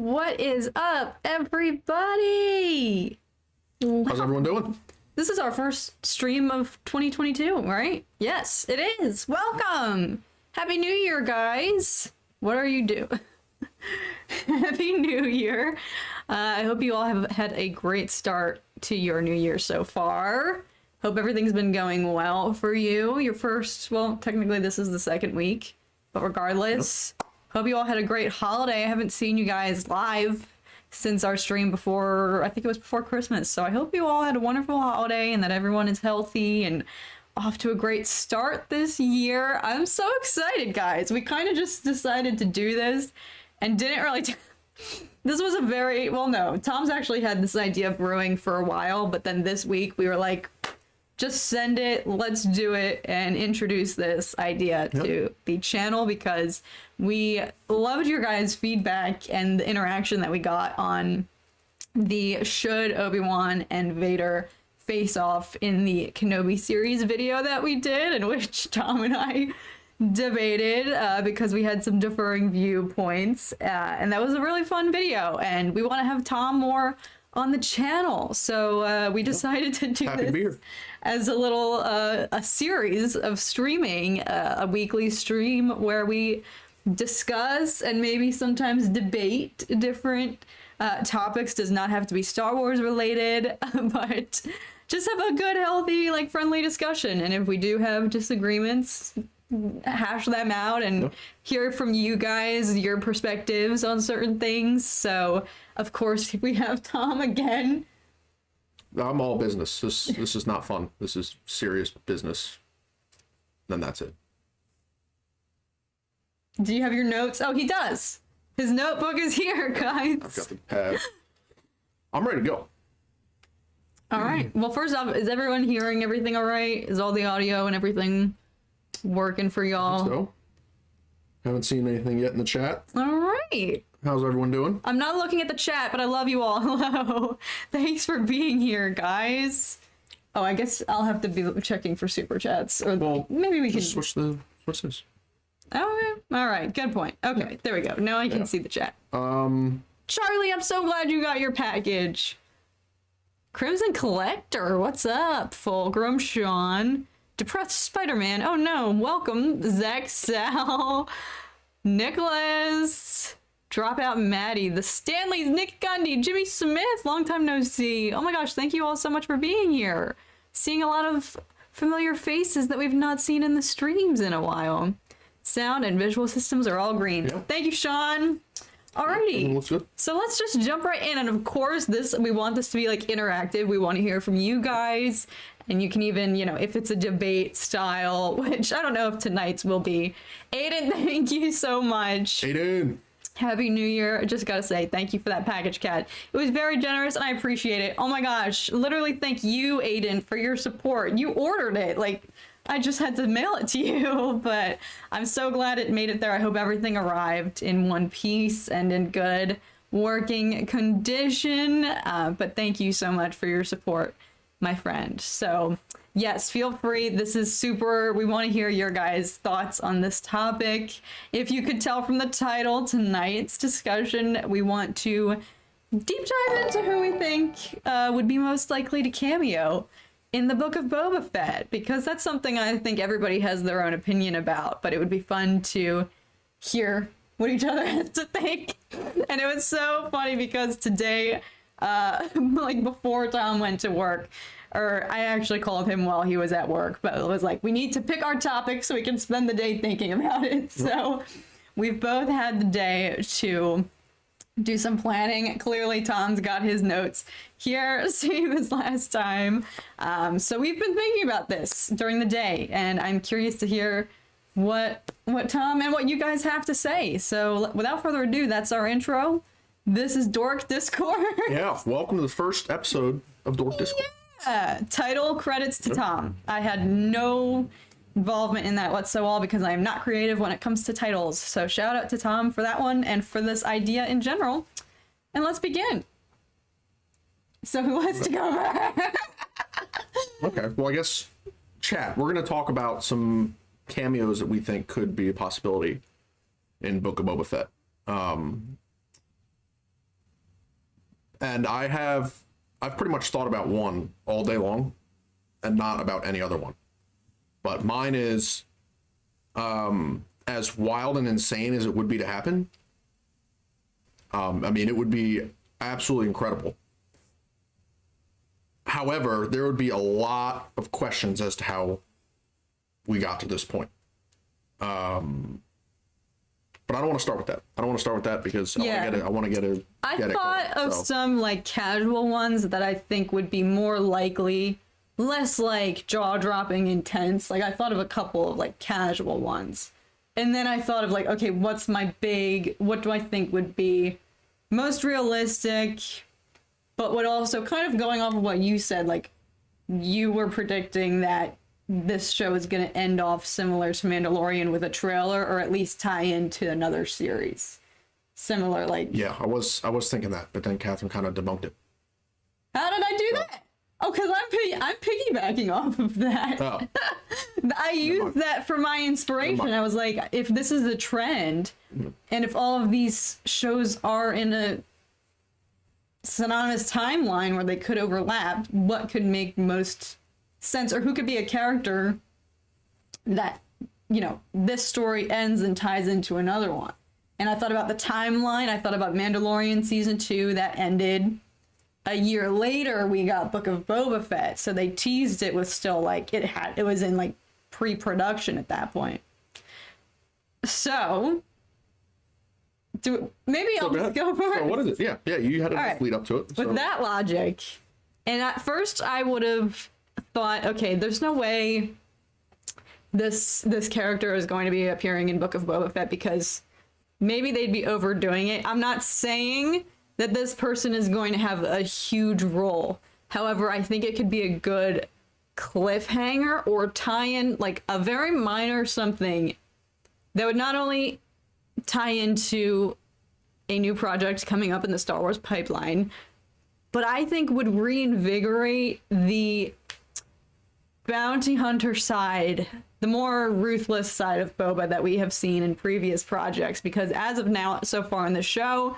What is up, everybody? How's everyone doing? This is our first stream of 2022, right? Yes, it is. Welcome. Happy New Year, guys. What are you doing? Happy New Year. I hope you all have had a great start to your new year so far. Hope everything's been going well for you. Your first, well, technically this is the second week, but regardless, hope you all had a great holiday. I haven't seen you guys live since our stream before, I think it was before Christmas. So I hope you all had a wonderful holiday and that everyone is healthy and off to a great start this year. I'm so excited, guys. We kind of just decided to do this and didn't really... This was a very... Well, no. Tom's actually had this idea brewing for a while, but then this week we were like, just send it, let's do it, and introduce this idea to the channel because we loved your guys' feedback and the interaction that we got on the should Obi-Wan and Vader face off in the Kenobi series video that we did, in which Tom and I debated because we had some differing viewpoints, and that was a really fun video, and we want to have Tom more on the channel, so we decided to do this as a little a series of streaming, a weekly stream where we discuss and maybe sometimes debate different topics. Does not have to be Star Wars related, but just have a good, healthy, like friendly discussion. And if we do have disagreements, hash them out and hear from you guys, your perspectives on certain things. So of course we have Tom again. I'm all business. This is not fun. This is serious business. Then that's it. Do you have your notes? Oh, he does. His notebook is here, guys. I've got the pad. I'm ready to go. All right. Well, first off, is everyone hearing everything all right? Is all the audio and everything working for y'all? So, haven't seen anything yet in the chat. All right. How's everyone doing? I'm not looking at the chat, but I love you all. Hello. Thanks for being here, guys. Oh, I guess I'll have to be checking for super chats, or well, maybe we can switch this. Oh, okay. All right. Good point. Okay, there we go. Now I can see the chat. Charlie, I'm so glad you got your package. Crimson Collector, what's up? Fulgrim, Sean, Depressed Spider-Man. Oh no, welcome, Zach, Sal, Nicholas, Dropout Maddie, the Stanleys, Nic Gundy, Jimmy Smith, long time no see. Oh my gosh, thank you all so much for being here. Seeing a lot of familiar faces that we've not seen in the streams in a while. Sound and visual systems are all green. Yep. Thank you, Sean. Alrighty, looks good. So let's just jump right in, and of course we want this to be like interactive. We want to hear from you guys, and you can even, you know, if it's a debate style, which I don't know if tonight's will be. Aden, thank you so much. Aden. Happy New Year. I just gotta say thank you for that package, Cat. It was very generous and I appreciate it. Oh my gosh, literally thank you, Aden, for your support. You ordered it, like I just had to mail it to you, but I'm so glad it made it there. I hope everything arrived in one piece and in good working condition. But thank you so much for your support, my friend. So yes, feel free. This is super. We want to hear your guys' thoughts on this topic. If you could tell from the title, tonight's discussion, we want to deep dive into who we think would be most likely to cameo in the Book of Boba Fett, because that's something I think everybody has their own opinion about, but it would be fun to hear what each other has to think. And it was so funny because today, like before Tom went to work, or I actually called him while he was at work, but it was like, we need to pick our topic so we can spend the day thinking about it. So we've both had the day to do some planning. Clearly Tom's got his notes here, same as last time. So we've been thinking about this during the day, and I'm curious to hear what Tom and what you guys have to say. So without further ado, that's our intro. This is Dork Discourse. Yeah, welcome to the first episode of Dork Discourse. Yeah, title credits to Tom. I had no involvement in that whatsoever because I am not creative when it comes to titles. So shout out to Tom for that one and for this idea in general. And let's begin. So who wants to go first? Okay, well I guess chat. We're going to talk about some cameos that we think could be a possibility in Book of Boba Fett. And I've pretty much thought about one all day long and not about any other one. But mine is as wild and insane as it would be to happen. I mean, it would be absolutely incredible. However, there would be a lot of questions as to how we got to this point. But I don't want to start with that. I don't want to start with that because I want to get it. I thought of some like casual ones that I think would be more likely, less like jaw-dropping intense. Like I thought of a couple of like casual ones. And then I thought of like, okay, what do I think would be most realistic, but would also kind of going off of what you said, like you were predicting that this show is going to end off similar to Mandalorian with a trailer, or at least tie into another series. Similar, like... Yeah, I was thinking that, but then Catherine kind of debunked it. How did I do that? Oh, because I'm piggybacking off of that. Oh. I used that for my inspiration. I was like, if this is a trend, and if all of these shows are in a synonymous timeline where they could overlap, what could make most sense, or who could be a character that, you know, this story ends and ties into another one. And I thought about the timeline. I thought about Mandalorian season 2 that ended. A year later, we got Book of Boba Fett, so they teased it with still like it was in like pre-production at that point. So, I'll just go for it. So what is it? Yeah, you had to lead up to it. With that logic, and at first I would have thought, okay, there's no way this character is going to be appearing in Book of Boba Fett because maybe they'd be overdoing it. I'm not saying that this person is going to have a huge role. However, I think it could be a good cliffhanger or tie-in, like a very minor something that would not only tie into a new project coming up in the Star Wars pipeline, but I think would reinvigorate the bounty hunter side, the more ruthless side of Boba that we have seen in previous projects, because as of now, so far in the show,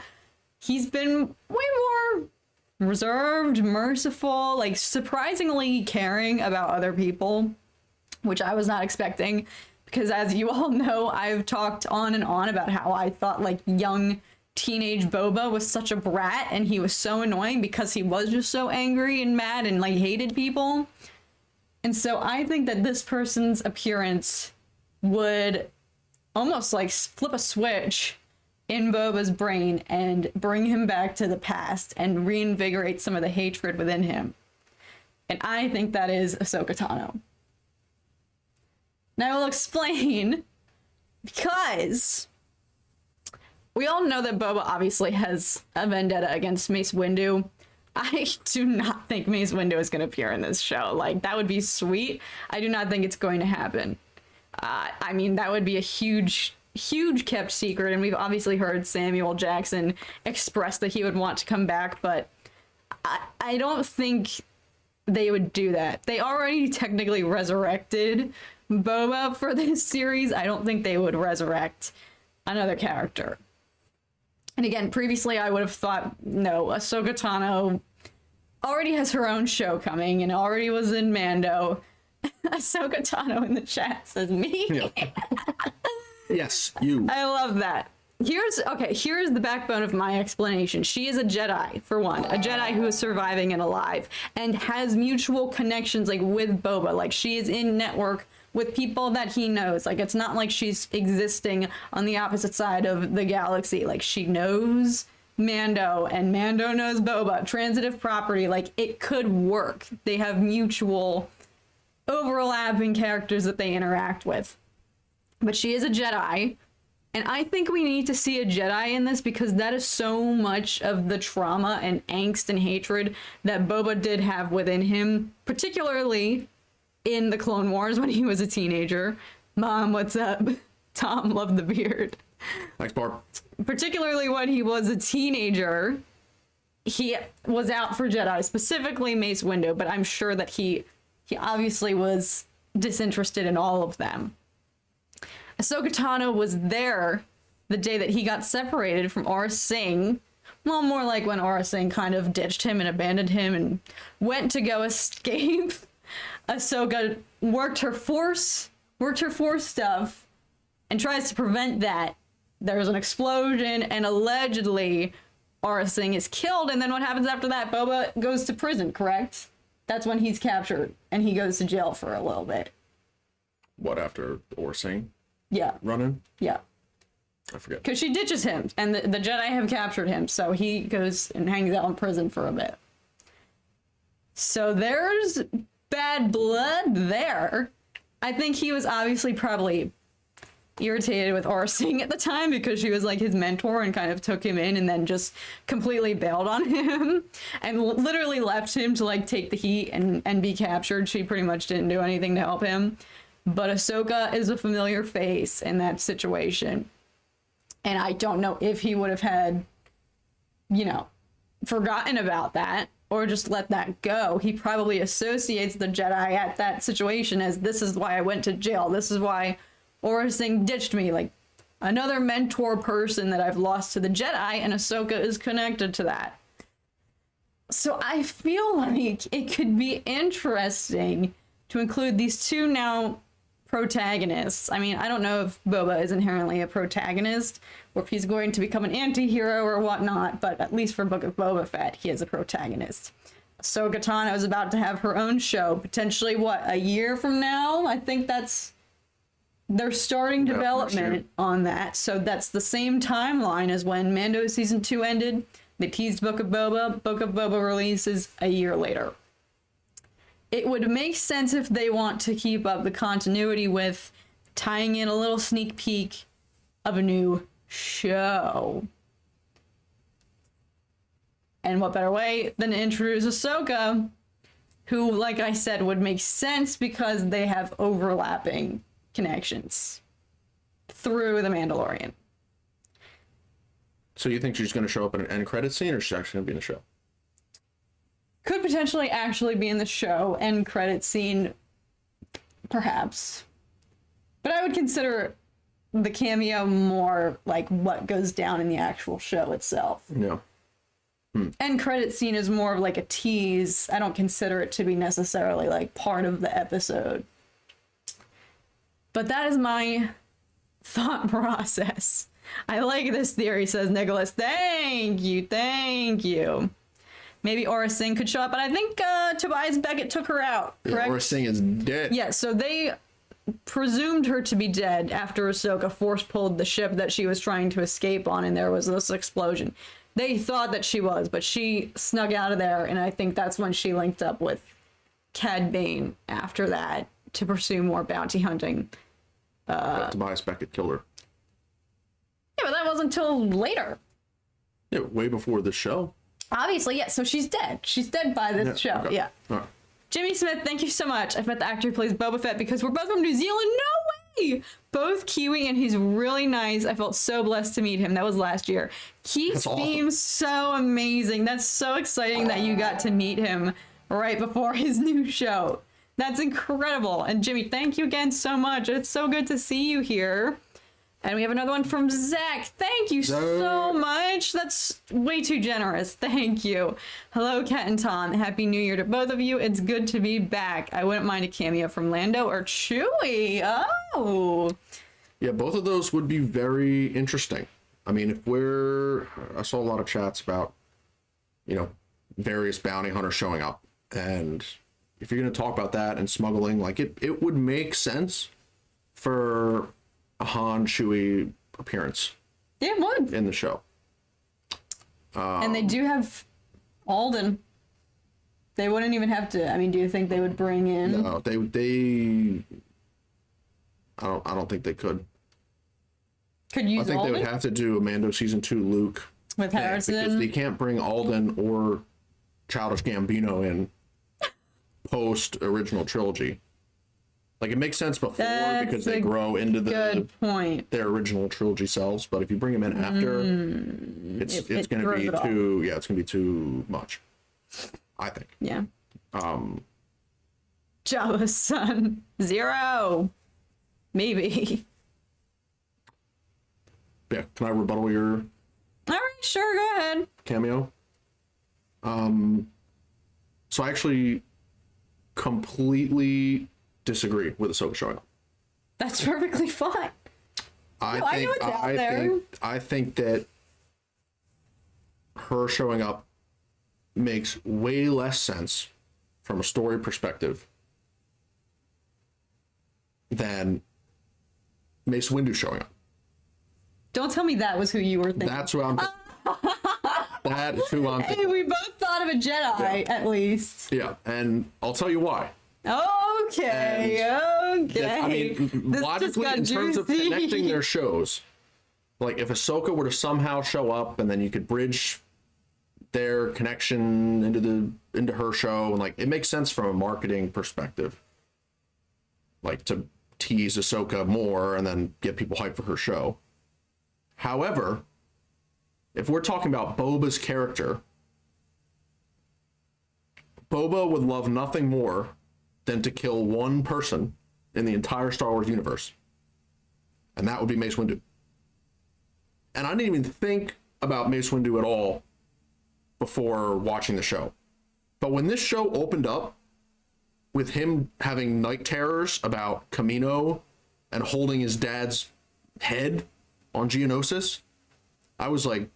he's been way more reserved, merciful, like surprisingly caring about other people, which I was not expecting, because as you all know, I've talked on and on about how I thought like young teenage Boba was such a brat and he was so annoying because he was just so angry and mad and like hated people. And so I think that this person's appearance would almost like flip a switch in Boba's brain and bring him back to the past and reinvigorate some of the hatred within him. And I think that is Ahsoka Tano. Now I will explain, because we all know that Boba obviously has a vendetta against Mace Windu. I do not think Mace Windu is going to appear in this show. Like, that would be sweet. I do not think it's going to happen. I mean, that would be a huge kept secret, and we've obviously heard Samuel Jackson express that he would want to come back, but I don't think they would do that. They already technically resurrected Boba for this series. I don't think they would resurrect another character. And again, previously I would have thought, no, Ahsoka Tano already has her own show coming and already was in Mando. Ahsoka Tano in the chat says me. Yeah. Yes, you. I love that. Here's the backbone of my explanation. She is a Jedi, for one. A Jedi who is surviving and alive and has mutual connections like with Boba. Like, she is in network with people that he knows. Like, it's not like she's existing on the opposite side of the galaxy. Like, she knows Mando and Mando knows Boba. Transitive property. Like, it could work. They have mutual overlapping characters that they interact with. But she is a Jedi, and I think we need to see a Jedi in this because that is so much of the trauma and angst and hatred that Boba did have within him, particularly in the Clone Wars when he was a teenager. Mom, what's up? Tom, love the beard. Thanks, Barb. Particularly when he was a teenager, he was out for Jedi, specifically Mace Windu, but I'm sure that he obviously was disinterested in all of them. Ahsoka Tano was there the day that he got separated from Aurra Sing, Well, more like when Aurra Sing kind of ditched him and abandoned him and went to go escape. Ahsoka worked her force stuff and tries to prevent that. There's an explosion and allegedly Aurra Sing is killed, and then what happens after that? Boba goes to prison, correct? That's when he's captured and he goes to jail for a little bit. What, after Aurra Sing? Yeah. Running? Yeah. I forget. Because she ditches him, and the Jedi have captured him, so he goes and hangs out in prison for a bit. So there's bad blood there. I think he was obviously probably irritated with Aurra Sing at the time because she was like his mentor and kind of took him in and then just completely bailed on him and literally left him to like take the heat and be captured. She pretty much didn't do anything to help him. But Ahsoka is a familiar face in that situation. And I don't know if he would have had, you know, forgotten about that or just let that go. He probably associates the Jedi at that situation as, this is why I went to jail. This is why Aurra Sing ditched me. Like, another mentor person that I've lost to the Jedi, and Ahsoka is connected to that. So I feel like it could be interesting to include these two now protagonists. I mean, I don't know if Boba is inherently a protagonist or if he's going to become an anti-hero or whatnot, but at least for Book of Boba Fett, he is a protagonist. Ahsoka Tano is about to have her own show, potentially, what, a year from now? I think they're starting development on that, so that's the same timeline as when Mando Season 2 ended. They teased Book of Boba. Book of Boba releases a year later. It would make sense if they want to keep up the continuity with tying in a little sneak peek of a new show. And what better way than to introduce Ahsoka, who, like I said, would make sense because they have overlapping connections through The Mandalorian. So you think she's going to show up in an end credit scene, or she's actually going to be in the show? Could potentially actually be in the show, end credit scene, perhaps. But I would consider the cameo more like what goes down in the actual show itself. Yeah. End credit scene is more of like a tease. I don't consider it to be necessarily like part of the episode. But that is my thought process. I like this theory, says Nicholas. Thank you, thank you. Maybe Aurra Sing could show up, but I think Tobias Beckett took her out, correct? Yeah, Aurra Sing is dead. Yeah, so they presumed her to be dead after Ahsoka force-pulled the ship that she was trying to escape on, and there was this explosion. They thought that she was, but she snuck out of there, and I think that's when she linked up with Cad Bane after that to pursue more bounty hunting. Tobias Beckett killed her. Yeah, but that wasn't until later. Yeah, way before the show. Obviously, yeah, so she's dead. She's dead by this show, okay. yeah. All right. Jimmy Smith, thank you so much. I've met the actor who plays Boba Fett because we're both from New Zealand. No way! Both Kiwi, and he's really nice. I felt so blessed to meet him. That was last year. He seems so amazing. That's so exciting that you got to meet him right before his new show. That's incredible. And Jimmy, thank you again so much. It's so good to see you here. And we have another one from Zach. Thank you so much. That's way too generous. Thank you. Hello, Kat and Tom. Happy New Year to both of you. It's good to be back. I wouldn't mind a cameo from Lando or Chewie. Oh. Yeah, both of those would be very interesting. I mean, I saw a lot of chats about, you know, various bounty hunters showing up. And if you're going to talk about that and smuggling, like it would make sense for a Han Chewie appearance. Yeah, it would. In the show. And they do have Alden. They wouldn't even have to. I mean, do you think they would bring in? No, they. I don't think they could. Could use. I think Alden? they would have to do a Mando season 2 Luke with Harrison, because they can't bring Alden or Childish Gambino in post original trilogy. Like, it makes sense before because they grow into their original trilogy selves, but if you bring them in after, it's going to be too it's going to be too much, I think. Yeah. Jabba's son, 0. Maybe. Yeah, can I rebuttal your... All right. sure, go ahead. Cameo. So I actually completely disagree with Ahsoka showing up. That's perfectly fine. I think that her showing up makes way less sense from a story perspective than Mace Windu showing up. Don't tell me that was who you were thinking. That's who I'm that is who I'm thinking. Hey, we both thought of a Jedi, at least. Yeah, and I'll tell you why. Okay. I mean, logically, in terms of connecting their shows, like if Ahsoka were to somehow show up and then you could bridge their connection into her show, and like it makes sense from a marketing perspective, like to tease Ahsoka more and then get people hyped for her show. However, if we're talking about Boba's character, Boba would love nothing more than to kill one person in the entire Star Wars universe, and that would be Mace Windu. And I didn't even think about Mace Windu at all before watching the show. But when this show opened up with him having night terrors about Camino and holding his dad's head on Geonosis, I was like,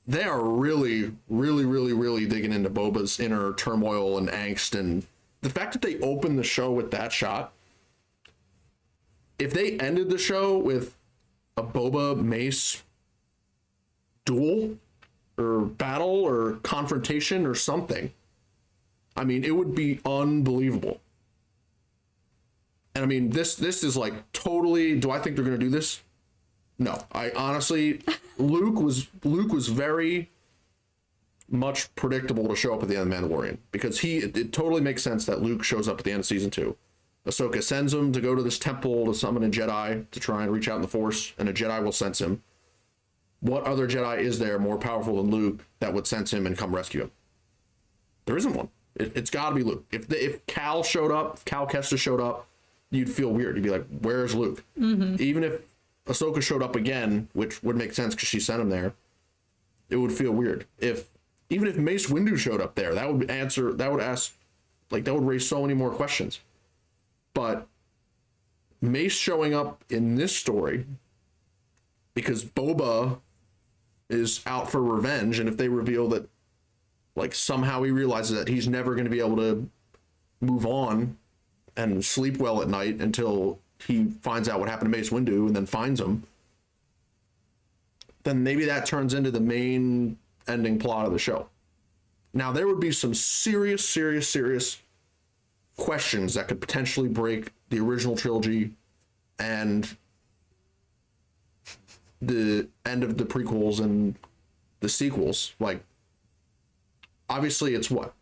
they are really, really, really, really digging into Boba's inner turmoil and angst. And the fact that they opened the show with that shot, if they ended the show with a Boba Mace duel or battle or confrontation or something, I mean, it would be unbelievable. And I mean, this is like totally, do I think they're going to do this? No, I honestly, Luke was very much predictable to show up at the end of Mandalorian, because it totally makes sense that Luke shows up at the end of season 2. Ahsoka sends him to go to this temple to summon a Jedi to try and reach out in the Force, and a Jedi will sense him. What other Jedi is there more powerful than Luke that would sense him and come rescue him? There isn't one. It's got to be Luke. If Cal showed up, if Cal Kestis showed up, you'd feel weird. You'd be like, where's Luke? Mm-hmm. Even if Ahsoka showed up again, which would make sense because she sent him there, it would feel weird. Even if Mace Windu showed up there, that would raise so many more questions. But Mace showing up in this story because Boba is out for revenge, and if they reveal that like somehow he realizes that he's never going to be able to move on and sleep well at night until he finds out what happened to Mace Windu and then finds him, then maybe that turns into the main ending plot of the show. Now, there would be some serious questions that could potentially break the original trilogy and the end of the prequels and the sequels. Like, obviously it's what?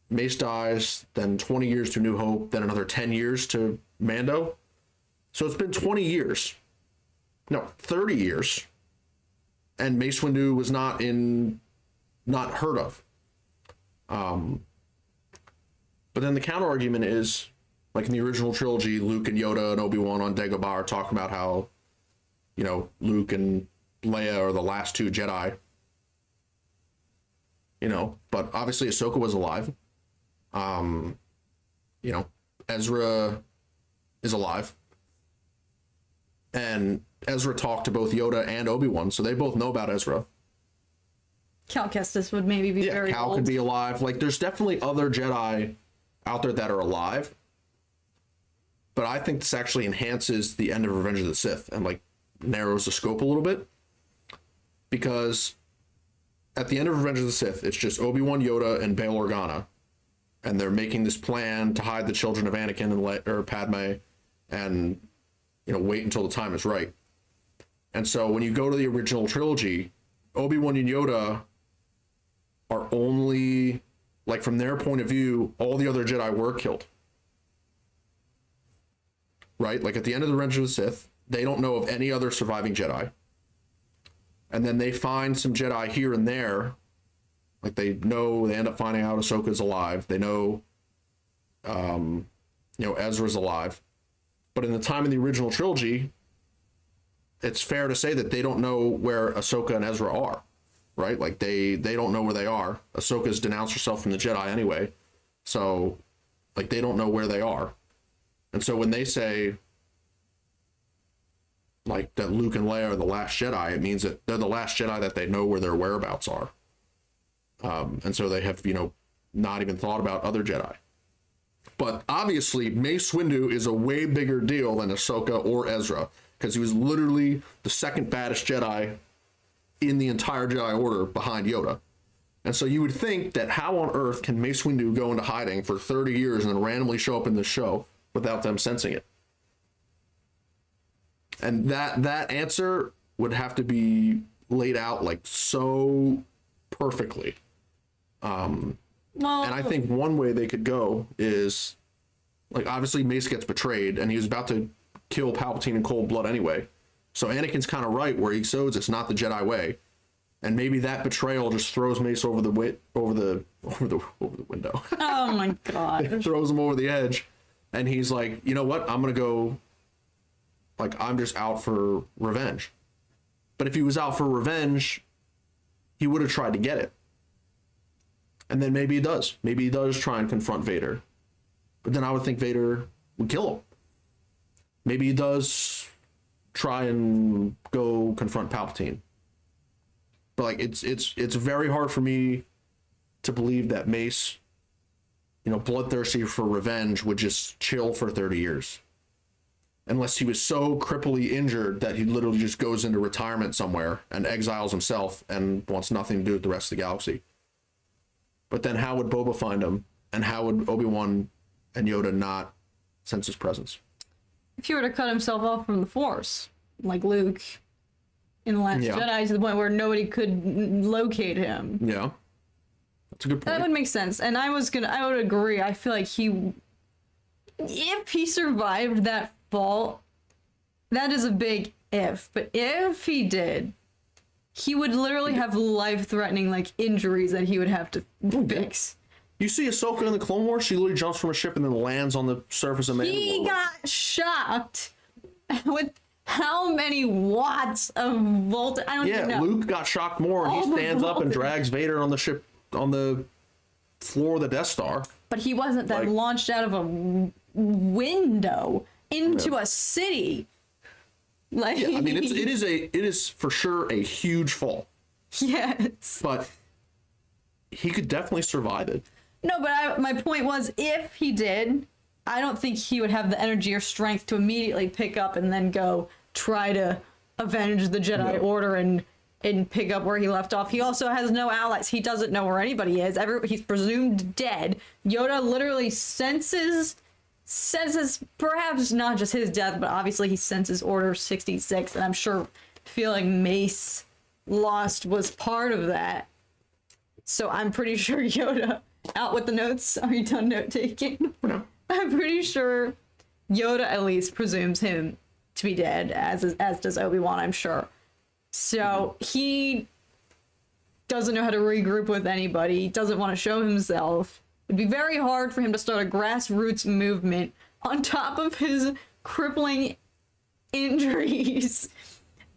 Mace dies, then 20 years to New Hope, then another 10 years to Mando. So it's been 20 years. No, 30 years. And Mace Windu was not heard of. But then the counter argument is, like in the original trilogy, Luke and Yoda and Obi-Wan on Dagobah are talking about how, you know, Luke and Leia are the last two Jedi. You know, but obviously Ahsoka was alive. You know, Ezra is alive. And Ezra talked to both Yoda and Obi-Wan, so they both know about Ezra. Cal Kestis would maybe be very Cal old. could be alive. Like, there's definitely other Jedi out there that are alive. But I think this actually enhances the end of Revenge of the Sith and, like, narrows the scope a little bit. Because at the end of Revenge of the Sith, it's just Obi-Wan, Yoda, and Bail Organa. And they're making this plan to hide the children of Anakin and Padme and, you know, wait until the time is right. And so when you go to the original trilogy, Obi-Wan and Yoda are only, like, from their point of view, all the other Jedi were killed. Right? Like, at the end of the Revenge of the Sith, they don't know of any other surviving Jedi. And then they find some Jedi here and there. Like, they end up finding out Ahsoka's alive. They know, you know, Ezra's alive. But in the time of the original trilogy, it's fair to say that they don't know where Ahsoka and Ezra are, right? Like they don't know where they are. Ahsoka's denounced herself from the Jedi anyway, so like they don't know where they are. And so when they say like that Luke and Leia are the last Jedi, it means that they're the last Jedi that they know where their whereabouts are. And so they have, you know, not even thought about other Jedi. But obviously Mace Windu is a way bigger deal than Ahsoka or Ezra, because he was literally the second baddest Jedi in the entire Jedi Order behind Yoda. And so you would think that how on earth can Mace Windu go into hiding for 30 years and then randomly show up in the show without them sensing it? And that answer would have to be laid out like so perfectly. Well, and I think one way they could go is, like, obviously Mace gets betrayed and he was about to kill Palpatine in cold blood anyway. So Anakin's kind of right where he shows it's not the Jedi way. And maybe that betrayal just throws Mace over the window. oh my god. It throws him over the edge. And he's like, you know what? I'm going to go, like, I'm just out for revenge. But if he was out for revenge, he would have tried to get it. And then maybe he does. Maybe he does try and confront Vader. But then I would think Vader would kill him. Maybe he does try and go confront Palpatine. But like it's very hard for me to believe that Mace, you know, bloodthirsty for revenge, would just chill for 30 years. Unless he was so cripply injured that he literally just goes into retirement somewhere and exiles himself and wants nothing to do with the rest of the galaxy. But then how would Boba find him? And how would Obi-Wan and Yoda not sense his presence? If he were to cut himself off from the Force, like Luke in The Last Jedi, to the point where nobody could locate him. Yeah. That's a good point. That would make sense. And I would agree. I feel like if he survived that fall, that is a big if. But if he did, he would literally have life-threatening, like, injuries that he would have to fix. You see Ahsoka in the Clone Wars, she literally jumps from a ship and then lands on the surface of Mandalore. He got shocked with how many watts of voltage. I don't even know. Luke got shocked more, and he stands up and drags Vader on the ship, on the floor of the Death Star. But he wasn't that launched out of a window into a city. Like, I mean, it is for sure a huge fall. Yes. But he could definitely survive it. No, but my point was, if he did, I don't think he would have the energy or strength to immediately pick up and then go try to avenge the Jedi Order and pick up where he left off. He also has no allies. He doesn't know where anybody is. He's presumed dead. Yoda literally senses perhaps not just his death, but obviously he senses Order 66, and I'm sure feeling Mace lost was part of that. So I'm pretty sure Yoda, out with the notes. Are you done note taking? No. I'm pretty sure Yoda at least presumes him to be dead, as does Obi-Wan, I'm sure. So he doesn't know how to regroup with anybody, doesn't want to show himself. It'd be very hard for him to start a grassroots movement on top of his crippling injuries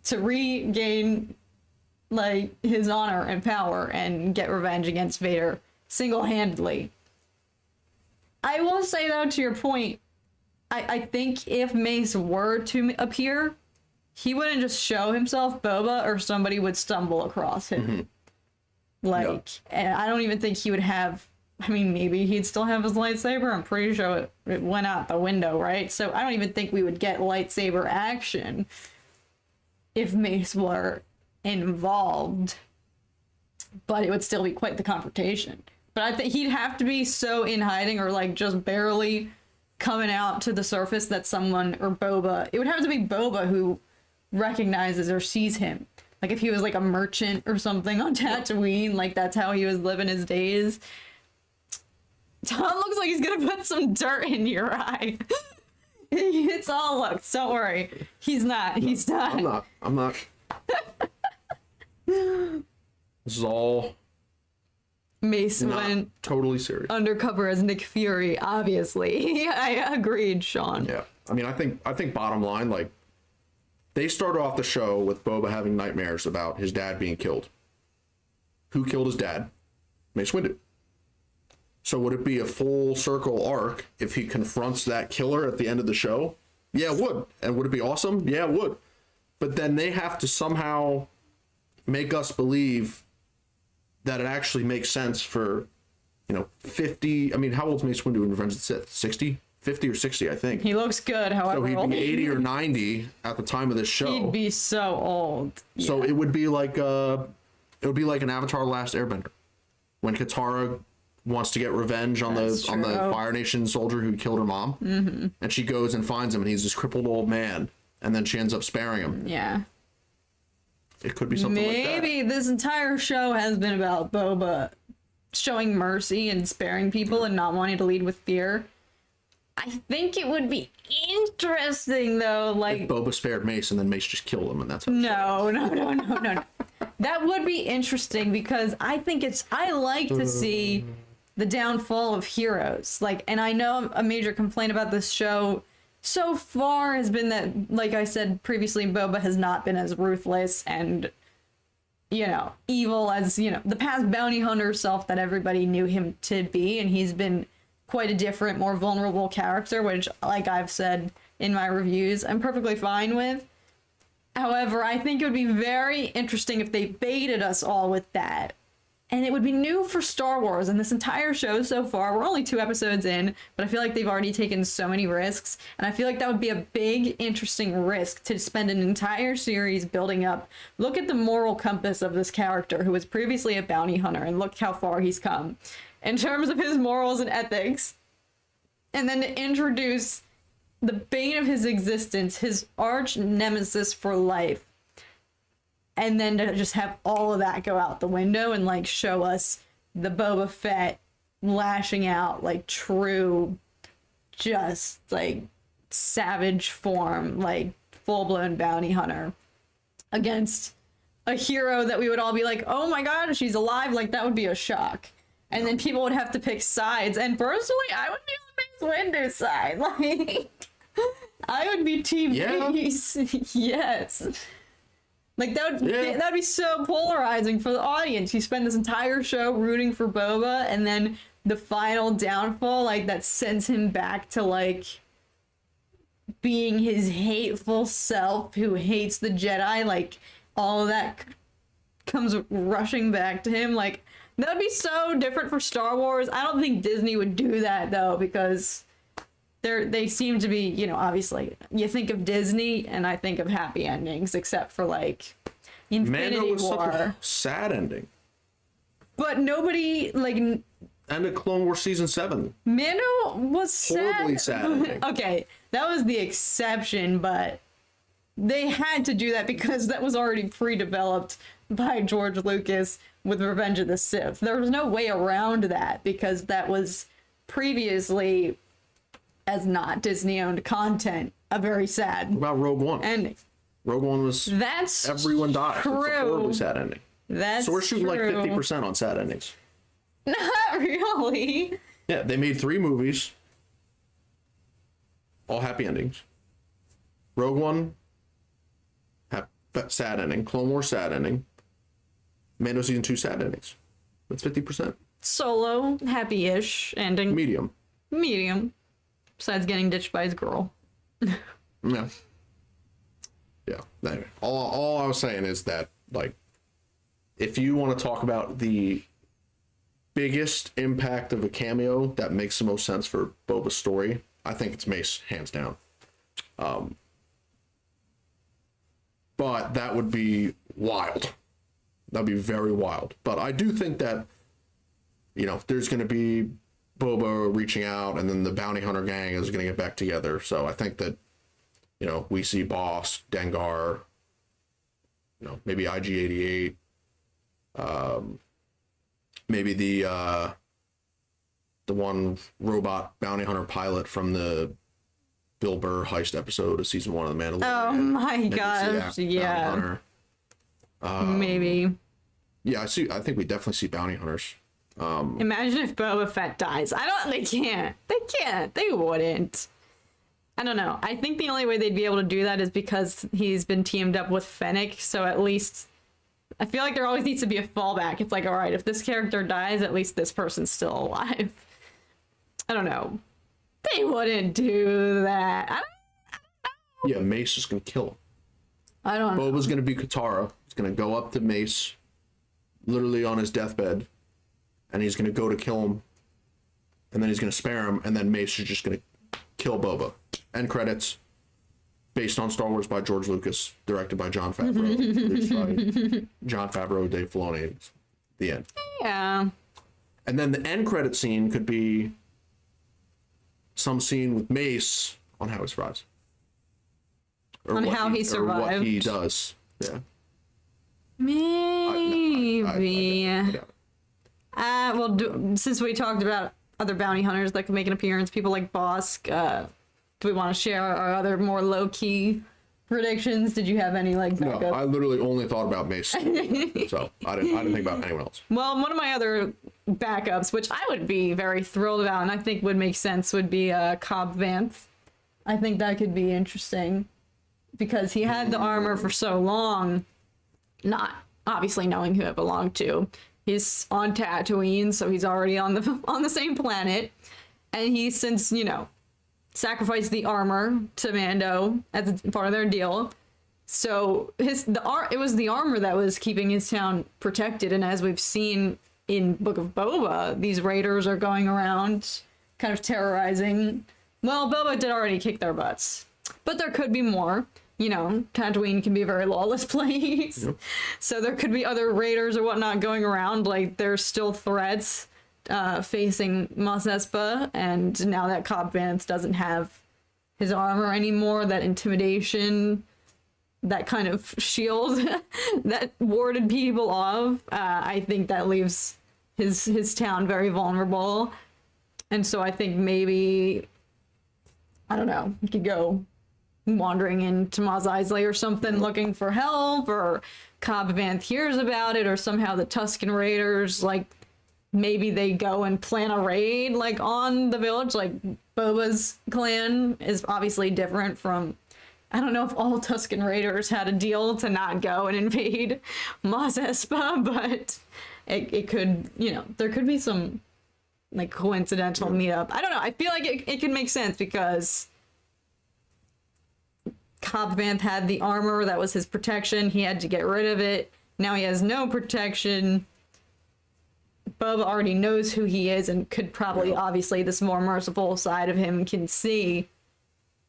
to regain, like, his honor and power and get revenge against Vader single-handedly. I will say, though, to your point, I think if Mace were to appear, he wouldn't just show himself. Boba or somebody would stumble across him. And I don't even think he would have, I mean, maybe he'd still have his lightsaber. I'm pretty sure it went out the window, right? So I don't even think we would get lightsaber action if Mace were involved. But it would still be quite the confrontation. But I think he'd have to be so in hiding, or like just barely coming out to the surface, that someone, or Boba, it would have to be Boba who recognizes or sees him. Like if he was like a merchant or something on Tatooine, like that's how he was living his days. Tom looks like he's gonna put some dirt in your eye. It's all looks, don't worry. He's not. I'm not. This is all Mace went totally serious. undercover as Nick Fury, obviously. I agreed, Sean. Yeah. I mean, I think bottom line, like, They started off the show with Boba having nightmares about his dad being killed. Who killed his dad? Mace Windu. So would it be a full circle arc if he confronts that killer at the end of the show? Yeah, it would. And would it be awesome? Yeah, it would. But then they have to somehow make us believe that it actually makes sense for, 50. I mean, how old's Mace Windu in Revenge of the Sith? 60? 50 or 60, I think. He looks good, however. So he'd old. be 80 or 90 at the time of this show. He'd be so old. So it would be like an Avatar: The Last Airbender, when Katara wants to get revenge on the Fire Nation soldier who killed her mom, and she goes and finds him, and he's this crippled old man, and then she ends up sparing him. Yeah. It could be something like that. Maybe this entire show has been about Boba showing mercy and sparing people and not wanting to lead with fear. I think it would be interesting, though, like... If Boba spared Mace, and then Mace just killed him, and that's how... No. That would be interesting, because I like to see the downfall of heroes. Like, and I know a major complaint about this show so far has been that, like I said previously, Boba has not been as ruthless and, evil as, the past bounty hunter self that everybody knew him to be, and he's been quite a different, more vulnerable character, which, like I've said in my reviews, I'm perfectly fine with. However, I think it would be very interesting if they baited us all with that. And it would be new for Star Wars, and this entire show so far, we're only 2 episodes in, but I feel like they've already taken so many risks, and I feel like that would be a big, interesting risk to spend an entire series building up. Look at the moral compass of this character who was previously a bounty hunter, and look how far he's come in terms of his morals and ethics. And then to introduce the bane of his existence, his arch nemesis for life, and then to just have all of that go out the window and like show us the Boba Fett lashing out like true, just like savage form, like full-blown bounty hunter against a hero that we would all be like, oh my god, she's alive, like that would be a shock. And then people would have to pick sides, and personally I would be on Mace Windu's side. Like, I would be team Mace. Yes. Like, that would be so polarizing for the audience. You spend this entire show rooting for Boba, and then the final downfall, like, that sends him back to, like, being his hateful self who hates the Jedi. Like, all of that comes rushing back to him. Like, that would be so different for Star Wars. I don't think Disney would do that, though, because they seem to be, obviously, you think of Disney, and I think of happy endings, except for, like, Infinity Mando was War. such a sad ending. But nobody, like... And a Clone Wars Season 7. Mando was sad. Horribly sad ending. Okay, that was the exception, but they had to do that because that was already pre-developed by George Lucas with Revenge of the Sith. There was no way around that because that was previously, as not Disney-owned content, a very sad What about Rogue One? ending. Rogue One was everyone died. True. It's a horribly sad ending. That's so we're shooting true. like 50% on sad endings. Not really. Yeah, they made 3 movies, all happy endings. Rogue One, sad ending. Clone Wars, sad ending. Mando Season 2, sad endings. That's 50%. Solo, happy-ish ending. Medium. Besides getting ditched by his girl. Yeah. Yeah. Anyway, all I was saying is that, like, if you want to talk about the biggest impact of a cameo that makes the most sense for Boba's story, I think it's Mace, hands down. But that would be wild. That'd be very wild. But I do think that, there's going to be Boba reaching out, and then the bounty hunter gang is going to get back together. So I think that, we see Boss, Dengar, maybe IG-88, maybe the one robot bounty hunter pilot from the Bill Burr heist episode of season 1 of The Mandalorian. Oh my gosh, yeah. Maybe. Yeah, I think we definitely see bounty hunters. Imagine if Boba Fett dies. They can't. They wouldn't. I don't know. I think the only way they'd be able to do that is because he's been teamed up with Fennec, so at least I feel like there always needs to be a fallback. It's like, all right, if this character dies, at least this person's still alive. I don't know. They wouldn't do that. Yeah, Mace is gonna kill him. I don't know. Boba's gonna be Katara. He's gonna go up to Mace, literally on his deathbed, and he's gonna go to kill him, and then he's gonna spare him, and then Mace is just gonna kill Boba. End credits. Based on Star Wars by George Lucas, directed by Jon Favreau, produced by Jon Favreau, Dave Filoni. It's the end. Yeah. And then the end credit scene could be some scene with Mace on how he survives. On how he survived. Or what he does. Yeah. Maybe. I doubt it. Well, since we talked about other bounty hunters that could make an appearance, people like Bosk, do we want to share our other more low-key predictions? Did you have any like backup? No, I literally only thought about Mace. So I didn't think about anyone else. Well, one of my other backups, which I would be very thrilled about and I think would make sense, would be Cobb Vanth. I think that could be interesting because he had the armor for so long, not obviously knowing who it belonged to. He's on Tatooine, so he's already on the same planet, and he's since, you know, sacrificed the armor to Mando as part of their deal. So it was the armor that was keeping his town protected, and as we've seen in Book of Boba, these raiders are going around kind of terrorizing. Well, Boba did already kick their butts, but there could be more. You know, Tatooine can be a very lawless place. Yep. So there could be other raiders or whatnot going around. Like, there's still threats facing Mos Espa, and now that Cobb Vanth doesn't have his armor anymore, that intimidation, that kind of shield that warded people off, I think that leaves his town very vulnerable. And so I think maybe, I don't know, he could go wandering into Mos Eisley or something looking for help, or Cobb Vanth hears about it, or somehow the Tusken Raiders, like, maybe they go and plan a raid, like, on the village. Like, Boba's clan is obviously different from, I don't know if all Tusken Raiders had a deal to not go and invade Mos Espa, but it could, you know, there could be some, like, coincidental meetup. I don't know. I feel like it could make sense because Cobb Vanth had the armor that was his protection. He had to get rid of it. Now he has no protection. Boba already knows who he is and could probably, obviously, this more merciful side of him can see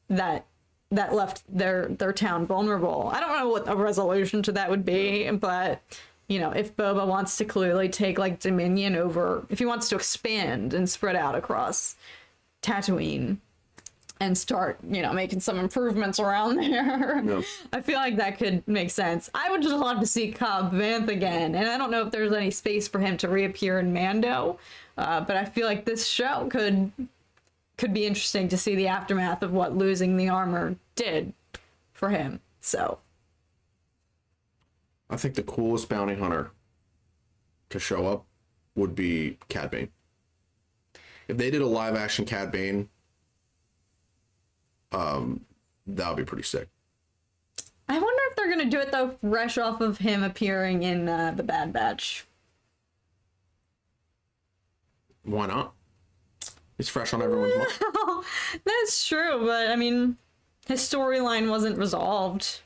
that left their town vulnerable. I don't know what a resolution to that would be, but, you know, if Boba wants to clearly take, like, dominion over, if he wants to expand and spread out across Tatooine and start, you know, making some improvements around there. Yep. I feel like that could make sense. I would just love to see Cobb Vanth again, and I don't know if there's any space for him to reappear in Mando, but I feel like this show could be interesting to see the aftermath of what losing the armor did for him. So I think the coolest bounty hunter to show up would be Cad Bane. If they did a live action Cad Bane, that would be pretty sick. I wonder if they're gonna do it though fresh off of him appearing in the Bad Batch. Why not? It's fresh on everyone's mind. That's true, but I mean, his storyline wasn't resolved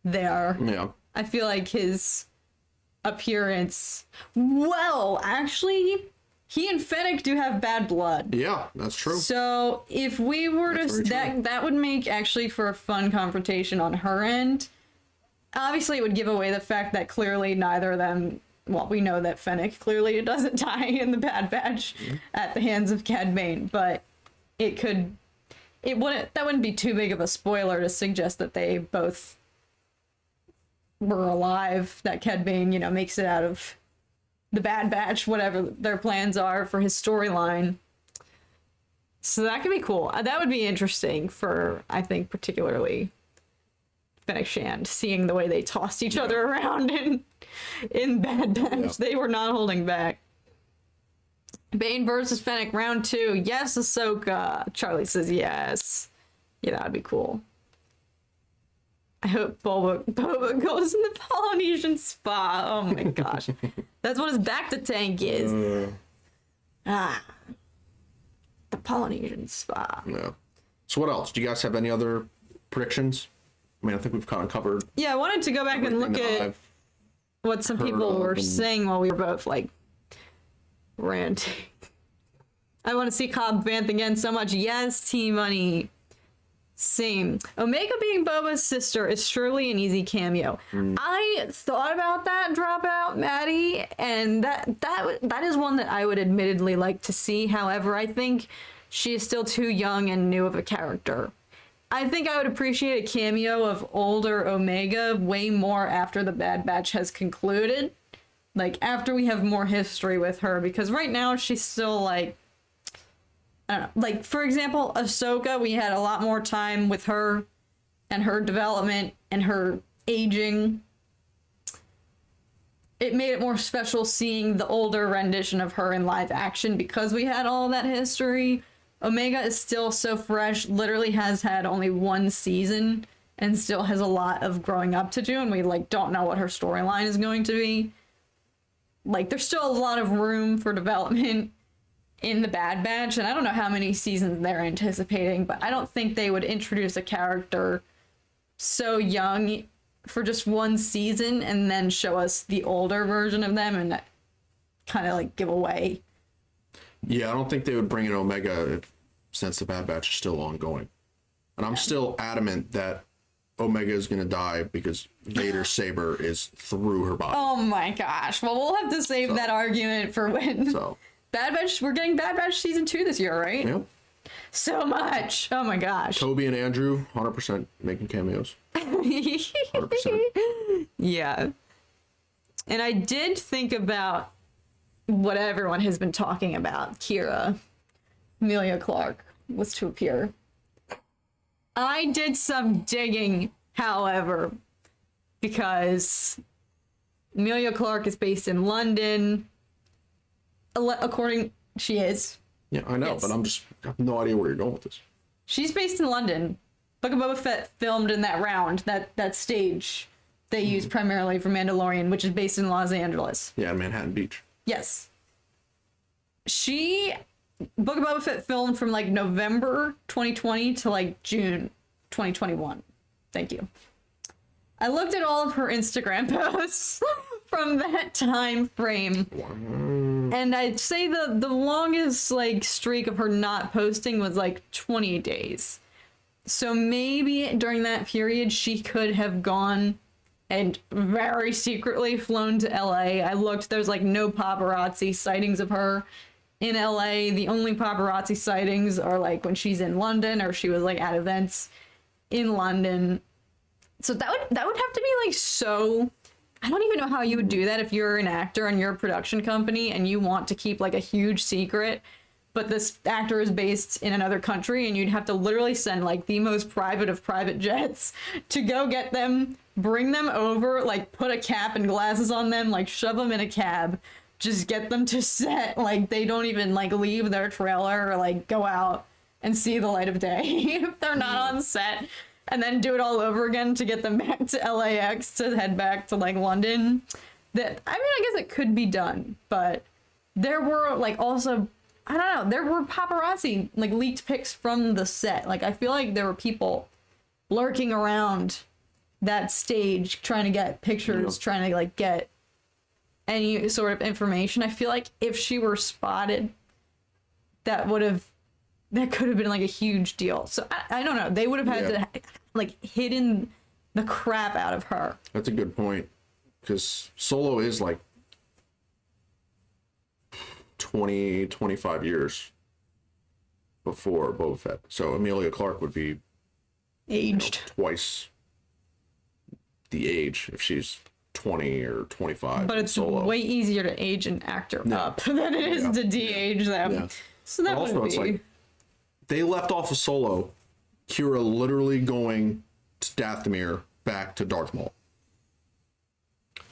there. Yeah. I feel like his appearance, well, actually, he and Fennec do have bad blood. Yeah, that's true. So if we were that would make actually for a fun confrontation on her end. Obviously, it would give away the fact that clearly neither of them, well, we know that Fennec clearly doesn't die in the Bad Batch at the hands of Cad Bane, but that wouldn't be too big of a spoiler to suggest that they both were alive, that Cad Bane, you know, makes it out of the Bad Batch, whatever their plans are for his storyline. So that could be cool. That would be interesting for, I think, particularly Fennec Shand, seeing the way they tossed each other around in Bad Batch. Yeah. They were not holding back. Bane versus Fennec, round 2. Yes, Ahsoka. Charlie says yes. Yeah, that'd be cool. I hope Boba goes in the Polynesian spa. Oh my gosh. That's what his back to tank is. The Polynesian spa. Yeah. So what else? Do you guys have any other predictions? I mean, I think we've kind of covered. Yeah, I wanted to go back and look at what some people were saying while we were both like ranting. I want to see Cobb Vanth again so much. Yes, TMoney. Same. Omega being Boba's sister is surely an easy cameo. I thought about that dropout, Maddie, and that is one that I would admittedly like to see. However, I think she is still too young and new of a character. I think I would appreciate a cameo of older Omega way more after the Bad Batch has concluded. Like, after we have more history with her, because right now she's still, like, I don't know. Like, for example, Ahsoka, we had a lot more time with her and her development and her aging. It made it more special seeing the older rendition of her in live action because we had all that history. Omega is still so fresh, literally has had only one season and still has a lot of growing up to do, and we like don't know what her storyline is going to be. Like, there's still a lot of room for development in the Bad Batch, and I don't know how many seasons they're anticipating, but I don't think they would introduce a character so young for just one season and then show us the older version of them and kind of like give away. Yeah, I don't think they would bring in Omega since the Bad Batch is still ongoing. And I'm still adamant that Omega is going to die because Vader's saber is through her body. Oh my gosh. Well, we'll have to save that argument for when. Bad Batch, we're getting Bad Batch season 2 this year, right? Yep. So much. Oh my gosh. Toby and Andrew, 100% making cameos. 100%. Yeah. And I did think about what everyone has been talking about. Qi'ra, Emilia Clarke, was to appear. I did some digging, however, because Emilia Clarke is based in London. According, she is. Yeah, I know, but I have no idea where you're going with this. She's based in London. Book of Boba Fett filmed in that round, that stage they use primarily for Mandalorian, which is based in Los Angeles. Yeah, Manhattan Beach. Yes. Book of Boba Fett filmed from like November 2020 to like June 2021. Thank you. I looked at all of her Instagram posts from that time frame. And I'd say the longest like streak of her not posting was like 20 days. So maybe during that period she could have gone and very secretly flown to LA. I looked, there's like no paparazzi sightings of her in LA. The only paparazzi sightings are like when she's in London or she was like at events in London. So that would have to be like so, I don't even know how you would do that if you're an actor and you're a production company and you want to keep like a huge secret, but this actor is based in another country and you'd have to literally send like the most private of private jets to go get them, bring them over, like put a cap and glasses on them, like shove them in a cab, just get them to set, like they don't even like leave their trailer or like go out and see the light of day if they're not on set. And then do it all over again to get them back to LAX to head back to like London. I guess it could be done, but there were like also, I don't know, there were paparazzi like leaked pics from the set. Like I feel like there were people lurking around that stage trying to get pictures, trying to like get any sort of information. I feel like if she were spotted, that could have been like a huge deal. So I don't know. They would have had to like hidden the crap out of her. That's a good point. Because Solo is like 25 years before Boba Fett. So Emilia Clarke would be aged twice the age if she's 20 or 25. But it's Solo. way easier to age an actor up than it is to de-age them. Yeah. So that also, would be... like, they left off of Solo, Qi'ra literally going to Dathomir back to Darth Maul.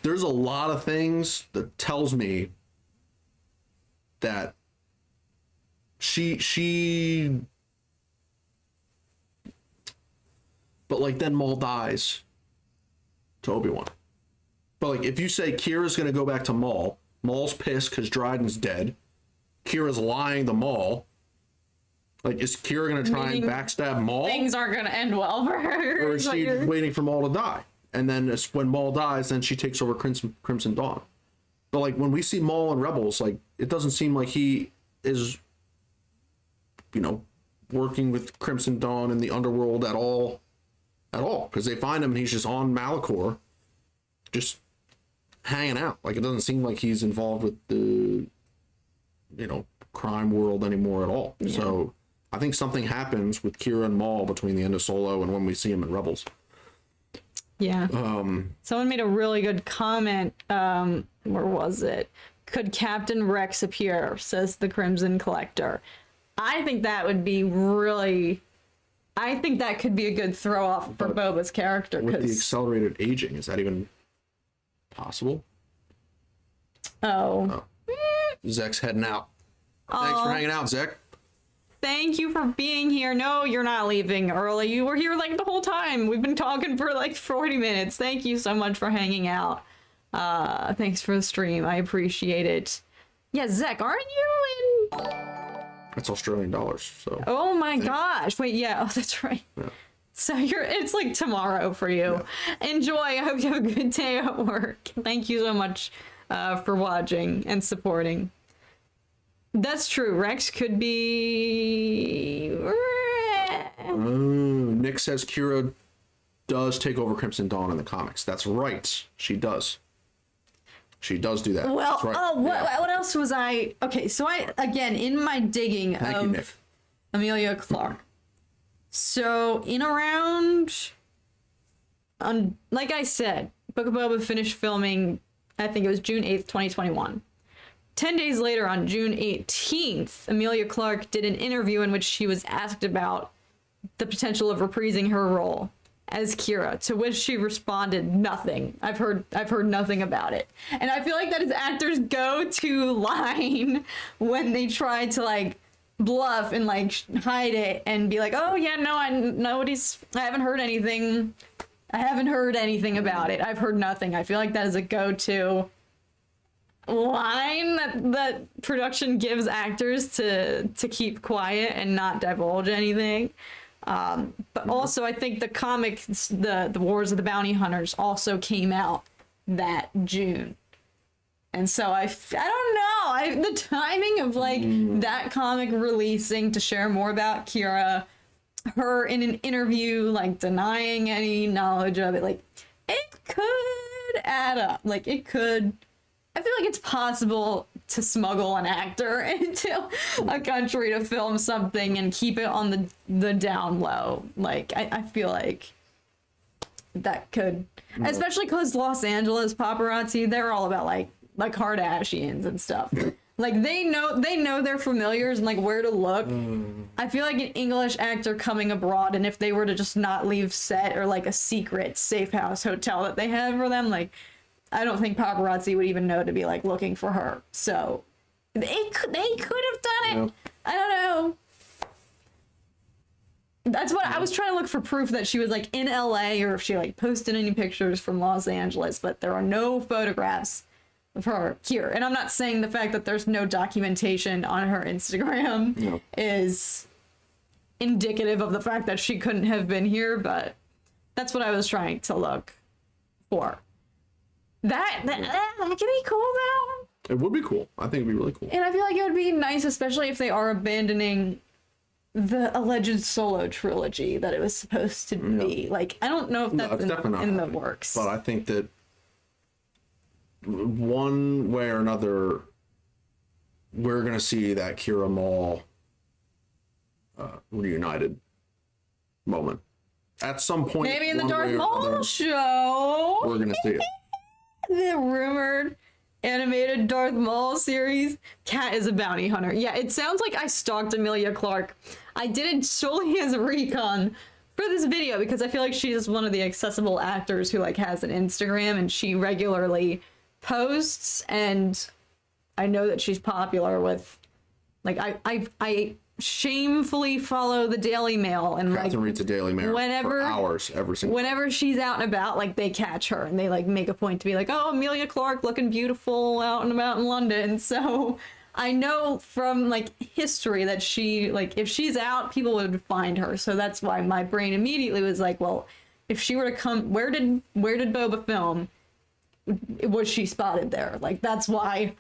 There's a lot of things that tells me that she But like then Maul dies to Obi-Wan. But like if you say Qi'ra's gonna go back to Maul, Maul's pissed because Dryden's dead. Qi'ra's lying to Maul. Like, is Qi'ra gonna try and backstab Maul? Things aren't gonna end well for her. Or is she waiting for Maul to die? And then it's when Maul dies, then she takes over Crimson Dawn. But like when we see Maul in Rebels, like it doesn't seem like he is, you know, working with Crimson Dawn in the underworld at all. Because they find him and he's just on Malachor, just hanging out. Like it doesn't seem like he's involved with the, you know, crime world anymore at all. Yeah. So I think something happens with Qi'ra and Maul between the end of Solo and when we see him in Rebels. Yeah. Someone made a really good comment. Where was it? Could Captain Rex appear? Says the Crimson Collector. I think that would be really... I think that could be a good throw off for Boba's character. With the accelerated aging, is that even possible? Oh. Zek's heading out. Thanks for hanging out, Zek. Thank you for being here. No, you're not leaving early. You were here like the whole time. We've been talking for like 40 minutes. Thank you so much for hanging out. Thanks for the stream. I appreciate it. Yeah, Zek, aren't you in... It's Australian dollars, so... Oh my gosh. Wait, yeah. Oh, that's right. Yeah. So it's like tomorrow for you. Yeah. Enjoy. I hope you have a good day at work. Thank you so much for watching and supporting. That's true. Rex could be... Nick says Qi'ra does take over Crimson Dawn in the comics. That's right. She does. She does do that. Well, right. What else was I... Okay, so I, again, in my digging Thank you, Nick. Emilia Clarke. So, in around... like I said, Book of Boba finished filming, I think it was June 8th, 2021. 10 days later, on June 18th, Emilia Clarke did an interview in which she was asked about the potential of reprising her role as Qi'ra, to which she responded, nothing. I've heard nothing about it. And I feel like that is actors' go-to line when they try to like bluff and like hide it and be like, oh yeah, no, I haven't heard anything. I haven't heard anything about it. I've heard nothing. I feel like that is a go-to line that production gives actors to keep quiet and not divulge anything. But also I think the comics, the Wars of the Bounty Hunters also came out that June. And so I don't know, the timing of like that comic releasing to share more about Qi'ra, her in an interview like denying any knowledge of it, like it could add up. Like it could, I feel like it's possible to smuggle an actor into a country to film something and keep it on the down low. Like I feel like that could, especially because Los Angeles paparazzi, they're all about like Kardashians and stuff. Like they know their familiars and like where to look. I feel like an English actor coming abroad, and if they were to just not leave set or like a secret safe house hotel that they have for them, like I don't think paparazzi would even know to be like looking for her. So they could have done it. Yep. I don't know. That's what I was trying to look for, proof that she was like in LA or if she like posted any pictures from Los Angeles, but there are no photographs of her here. And I'm not saying the fact that there's no documentation on her Instagram is indicative of the fact that she couldn't have been here, but that's what I was trying to look for. That could be cool though. It would be cool. I think it'd be really cool. And I feel like it would be nice, especially if they are abandoning the alleged Solo trilogy that it was supposed to be. Like, I don't know if that's in the works. But I think that one way or another, we're going to see that Qi'ra Maul reunited moment. At some point. Maybe in the Darth Maul show. We're going to see it. The rumored animated Darth Maul series. Cat is a bounty hunter. Yeah, it sounds like I stalked Emilia Clarke. I did it solely as a recon for this video because I feel like she's one of the accessible actors who like has an Instagram and she regularly posts, and I know that she's popular with like I shamefully follow the Daily Mail and Catherine reads the Daily Mail for hours every single whenever she's out and about, like they catch her and they like make a point to be like, oh, Amelia Clark looking beautiful out and about in London. So I know from like history that she, like, if she's out, people would find her. So that's why my brain immediately was like, well, if she were to come, where did Boba film? Was she spotted there? Like, that's why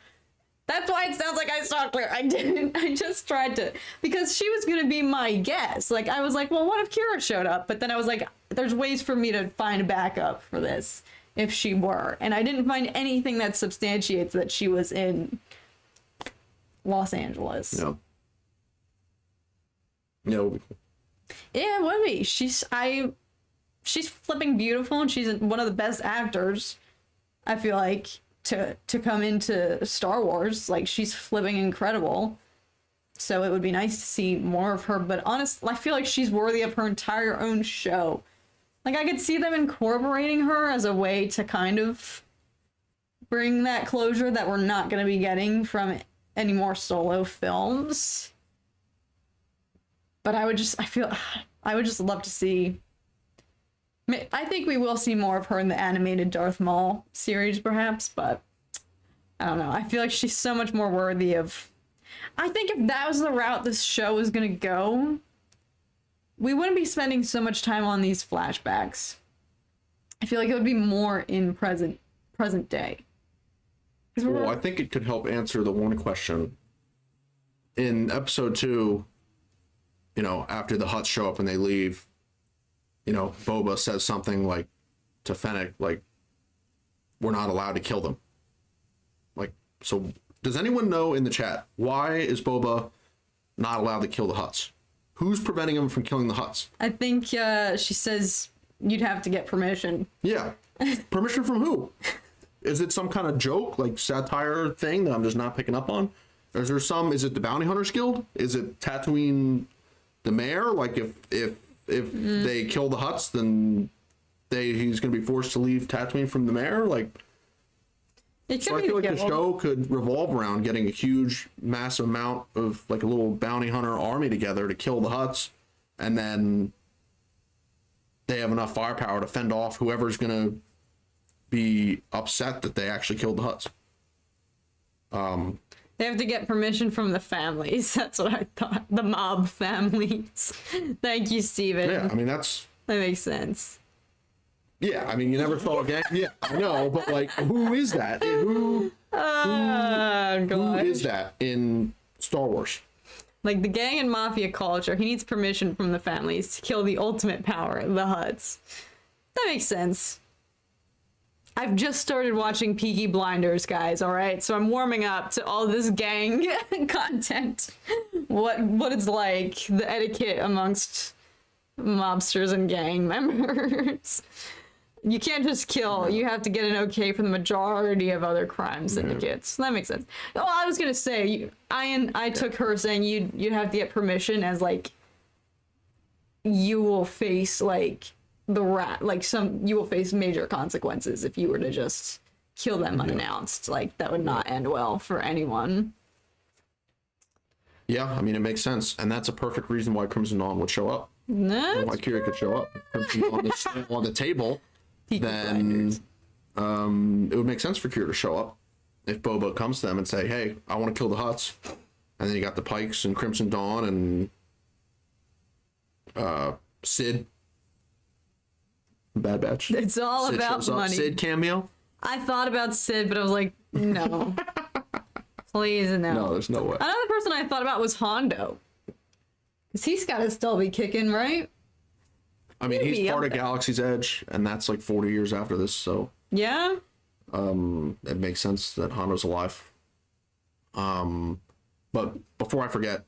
it sounds like I stalked her. I didn't. I just tried to, because she was going to be my guess. Like, I was like, well, what if Qi'ra showed up? But then I was like, there's ways for me to find a backup for this if she were. And I didn't find anything that substantiates that she was in Los Angeles. No. Yeah, it would be cool. Yeah, it would be. She's flipping beautiful, and she's one of the best actors, I feel like, to come into Star Wars. Like, she's flipping incredible. So it would be nice to see more of her. But honestly, I feel like she's worthy of her entire own show. Like, I could see them incorporating her as a way to kind of bring that closure that we're not going to be getting from any more solo films. But I would just love to see. I think we will see more of her in the animated Darth Maul series, perhaps, but I don't know. I feel like she's so much more worthy of. I think if that was the route this show was gonna go, we wouldn't be spending so much time on these flashbacks. I feel like it would be more in present day. Well, I think it could help answer the one question. In episode 2, you know, after the Hutts show up and they leave, you know, Boba says something like to Fennec, like, we're not allowed to kill them. Like, so does anyone know in the chat, why is Boba not allowed to kill the Hutts? Who's preventing him from killing the Hutts? I think she says you'd have to get permission. Yeah. Permission from who? Is it some kind of joke, like satire thing that I'm just not picking up on? Or is it the Bounty Hunters Guild? Is it Tatooine the mayor? Like, if they kill the Hutts, then he's going to be forced to leave Tatooine from the mayor? Like, so I feel like the show could revolve around getting a huge, massive amount of, like, a little bounty hunter army together to kill the Hutts, and then they have enough firepower to fend off whoever's going to be upset that they actually killed the Hutts. They have to get permission from the families. That's what I thought. The mob families. Thank you, Steven. Yeah, I mean, that makes sense. Yeah, I mean, you never saw a gang. Yeah, I know, but like, who is that? Who is that in Star Wars? Like, the gang and mafia culture, he needs permission from the families to kill the ultimate power, the Hutts. That makes sense. I've just started watching Peaky Blinders, guys, all right? So I'm warming up to all this gang content. What it's like, the etiquette amongst mobsters and gang members. You can't just kill. You have to get an okay from the majority of other crime syndicates. That makes sense. Oh, I was going to say, I took her saying you'd have to get permission as, like, you will face, like, you will face major consequences if you were to just kill them unannounced. Like, that would not end well for anyone. Yeah, I mean, it makes sense, and that's a perfect reason why Crimson Dawn would show up. No, why Qi'ra could show up. Crimson Dawn is on the table, then it would make sense for Qi'ra to show up if Boba comes to them and say, "Hey, I want to kill the Hutts," and then you got the Pikes and Crimson Dawn and Sid. Bad Batch. It's all Sid about money. Sid cameo. I thought about Sid, but I was like, no. Please, no. No, there's no way. Another person I thought about was Hondo. Because he's got to still be kicking, right? I mean, he's part of Galaxy's Edge, and that's like 40 years after this, so... Yeah? It makes sense that Hondo's alive. But before I forget,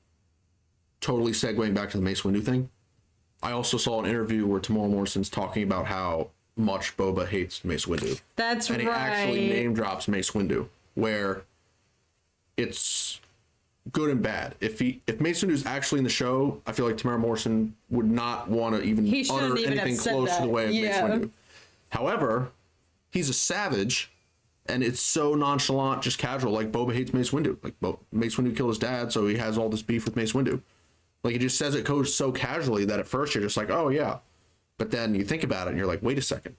totally segueing back to the Mace Windu thing, I also saw an interview where Temuera Morrison's talking about how much Boba hates Mace Windu. That's right. And he actually name drops Mace Windu, where it's good and bad. If Mace Windu's actually in the show, I feel like Temuera Morrison would not want to even utter anything close to the way of Mace Windu. However, he's a savage, and it's so nonchalant, just casual. Like, Boba hates Mace Windu. Like, Mace Windu killed his dad, so he has all this beef with Mace Windu. Like, he just says it goes so casually that at first you're just like, oh yeah. But then you think about it and you're like, wait a second.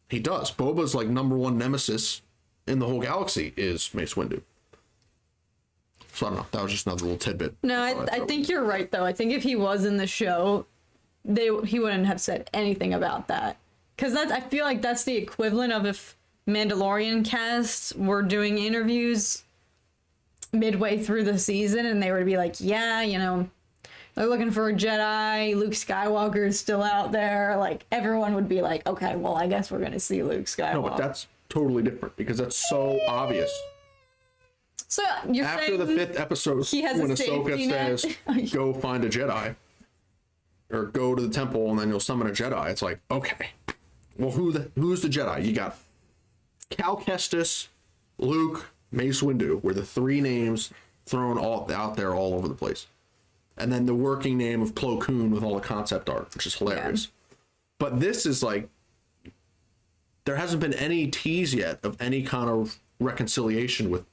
He does. Boba's like #1 nemesis in the whole galaxy is Mace Windu. So I don't know. That was just another little tidbit. No, I think you're right though. I think if he was in the show, he wouldn't have said anything about that. Because I feel like that's the equivalent of if Mandalorian casts were doing interviews midway through the season and they were to be like, yeah, you know, they're looking for a Jedi, Luke Skywalker is still out there. Like, everyone would be like, okay, well, I guess we're going to see Luke Skywalker. No, but that's totally different because that's so obvious. So you're after saying the 5th episode, he has when a Ahsoka says, go find a Jedi, or go to the temple and then you'll summon a Jedi, it's like, okay, well, who's the Jedi? You got Cal Kestis, Luke, Mace Windu, were the 3 names thrown all out there all over the place. And then the working name of Plo Koon with all the concept art, which is hilarious. Yeah. But this is like, there hasn't been any tease yet of any kind of reconciliation with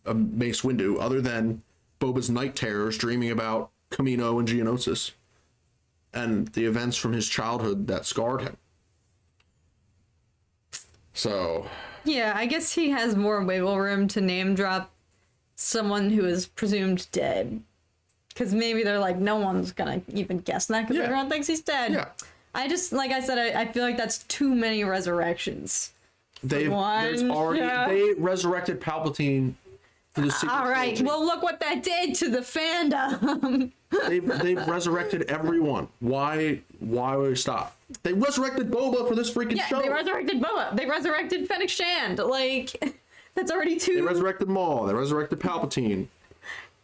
Mace Windu, other than Boba's night terrors dreaming about Camino and Geonosis and the events from his childhood that scarred him. So yeah, I guess he has more wiggle room to name drop someone who is presumed dead, because maybe they're like, no one's gonna even guess that because everyone thinks he's dead. Yeah. I just, like I said, I feel like that's too many resurrections. They resurrected Palpatine for the sequel. All right, well, look what that did to the fandom. They've resurrected everyone. Why would we stop? They resurrected Boba for this freaking show. They resurrected Boba. They resurrected Fennec Shand. Like, that's already 2. They resurrected Maul. They resurrected Palpatine.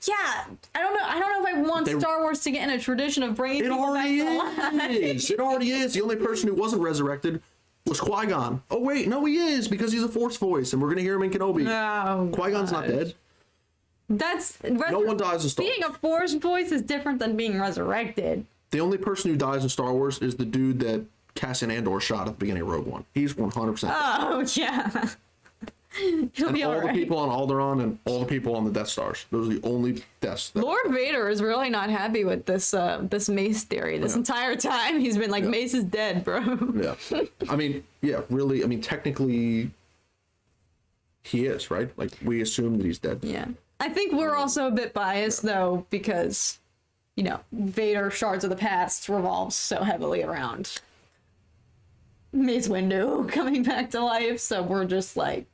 Yeah, I don't know if I want Star Wars to get in a tradition of bringing people back to life. It already is. The only person who wasn't resurrected was Qui-Gon. Oh wait, no, he is, because he's a Force voice, and we're gonna hear him in Kenobi. Oh, Qui-Gon's not dead. No one dies in Star Wars. Being a Force voice is different than being resurrected. The only person who dies in Star Wars is the dude that Cassian Andor shot at the beginning of Rogue One. He's 100% dead. Oh yeah. He'll be all the people on Alderaan and all the people on the Death Stars. Those are the only deaths. Lord Vader is really not happy with this this Mace theory. This entire time he's been like, Mace is dead, bro. Yeah. I mean, really. I mean, technically, he is, right? Like, we assume that he's dead. Yeah. I think we're also a bit biased, though, because, you know, Vader Shards of the Past revolves so heavily around Mace Windu coming back to life, so we're just like...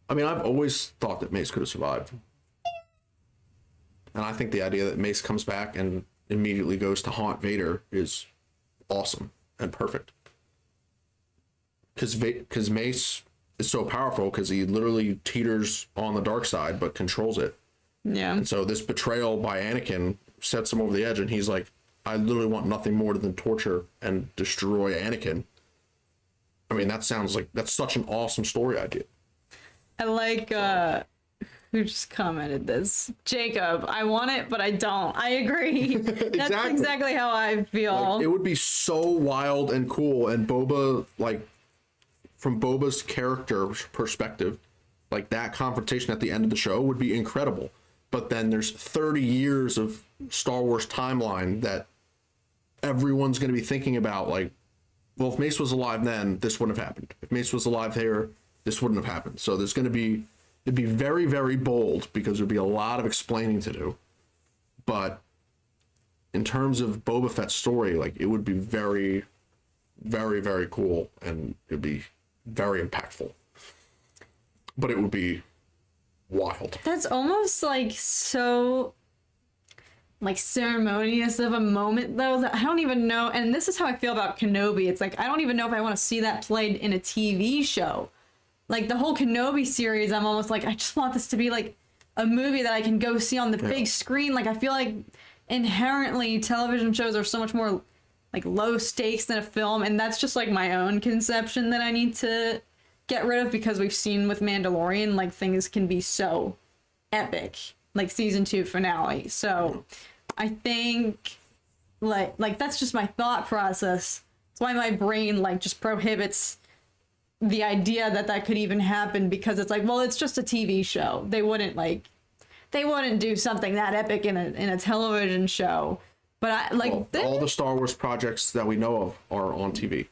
I mean, I've always thought that Mace could have survived. And I think the idea that Mace comes back and immediately goes to haunt Vader is awesome and perfect. Because Mace is so powerful, because he literally teeters on the dark side but controls it. Yeah. And so this betrayal by Anakin sets him over the edge, and he's like, I literally want nothing more than torture and destroy Anakin. I mean, that sounds like, that's such an awesome story idea. I like, who just commented this? Jacob, I want it, but I don't. I agree. That's exactly how I feel. Like, it would be so wild and cool, and Boba, like, from Boba's character perspective, like, that confrontation at the end of the show would be incredible. But then there's 30 years of Star Wars timeline that everyone's going to be thinking about, like, well, if Mace was alive then, this wouldn't have happened. If Mace was alive here, this wouldn't have happened. So there's going to be, it'd be very, very bold, because there'd be a lot of explaining to do. But in terms of Boba Fett's story, like, it would be very, very, very cool, and it'd be very impactful. But it would be wild. That's almost like so, like, ceremonious of a moment, though, that I don't even know. And this is how I feel about Kenobi. It's like, I don't even know if I want to see that played in a TV show. Like, the whole Kenobi series, I'm almost like, I just want this to be like a movie that I can go see on the big screen. Like, I feel like inherently television shows are so much more like low stakes than a film, and that's just like my own conception that I need to get rid of, because we've seen with Mandalorian, like, things can be so epic, like season 2 finale. So I think like that's just my thought process. That's why my brain, like, just prohibits the idea that that could even happen, because it's like, well, it's just a TV show. They wouldn't they wouldn't do something that epic in a television show. But I like all the Star Wars projects that we know of are on TV.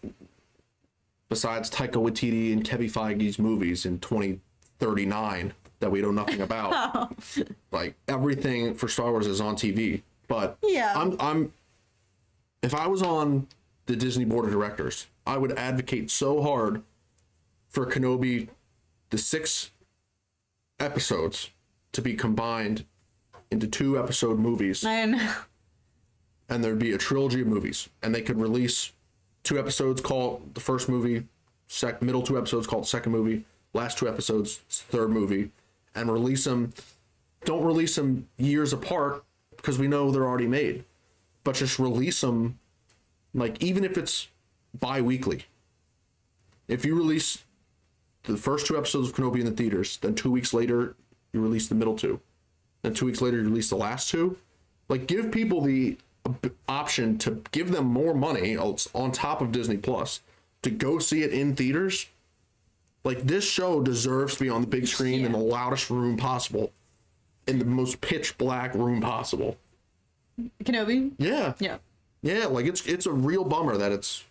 Besides Taika Waititi and Kevin Feige's movies in 2039 that we know nothing about. Like everything for Star Wars is on TV. But yeah, I'm if I was on the Disney board of directors, I would advocate so hard for Kenobi, the 6 episodes, to be combined into 2-episode movies. I know. And there'd be a trilogy of movies, and they could release 2 episodes called the first movie, middle 2 episodes called the second movie, last 2 episodes third movie, and release them. Don't release them years apart because we know they're already made, but just release them, like, even if it's bi-weekly. If you release the first 2 episodes of Kenobi in the theaters, then 2 weeks later you release the middle 2, then 2 weeks later you release the last 2, like, give people the option to give them more money on top of Disney Plus to go see it in theaters. Like, this show deserves to be on the big screen in the loudest room possible, in the most pitch black room possible. Kenobi? Yeah. Yeah. Yeah, like it's a real bummer that it's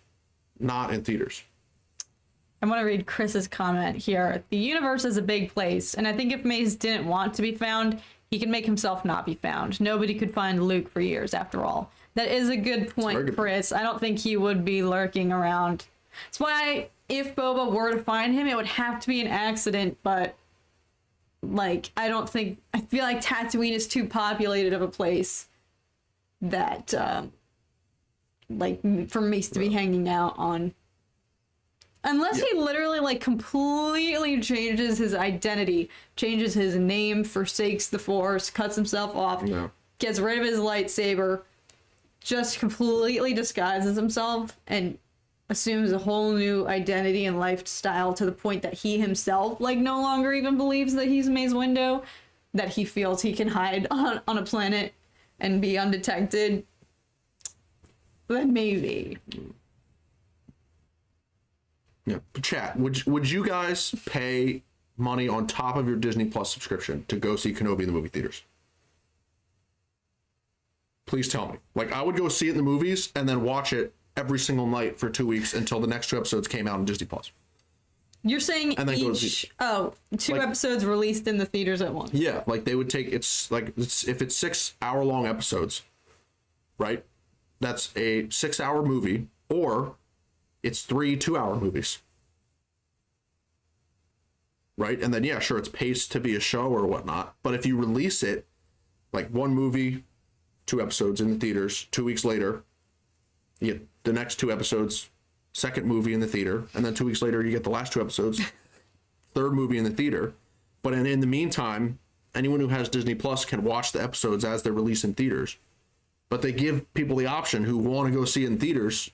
not in theaters. I want to read Chris's comment here. The universe is a big place, and I think if Mace didn't want to be found, he can make himself not be found. Nobody could find Luke for years, after all. That is a good point, Chris. I don't think he would be lurking around. That's why if Boba were to find him, it would have to be an accident, but like, I feel like Tatooine is too populated of a place that, like, for Mace to be hanging out on. Unless he literally, like, completely changes his identity, changes his name, forsakes the Force, cuts himself off, gets rid of his lightsaber, just completely disguises himself, and assumes a whole new identity and lifestyle to the point that he himself, like, no longer even believes that he's Mace Windu, that he feels he can hide on a planet and be undetected. Then maybe. Yeah, chat. Would you guys pay money on top of your Disney Plus subscription to go see Kenobi in the movie theaters? Please tell me. Like, I would go see it in the movies and then watch it every single night for 2 weeks until the next 2 episodes came out on Disney Plus. You're saying and then each, two episodes released in the theaters at once. Yeah, like they would take, if it's 6 hour-long episodes, right? That's a 6-hour movie, or it's 3 2-hour movies. Right? And then, yeah, sure, it's paced to be a show or whatnot. But if you release it, like 1 movie, 2 episodes in the theaters, 2 weeks later, you get the next 2 episodes, 2nd movie in the theater, and then 2 weeks later, you get the last 2 episodes, 3rd movie in the theater. But in the meantime, anyone who has Disney Plus can watch the episodes as they're released in theaters. But they give people the option who want to go see it in theaters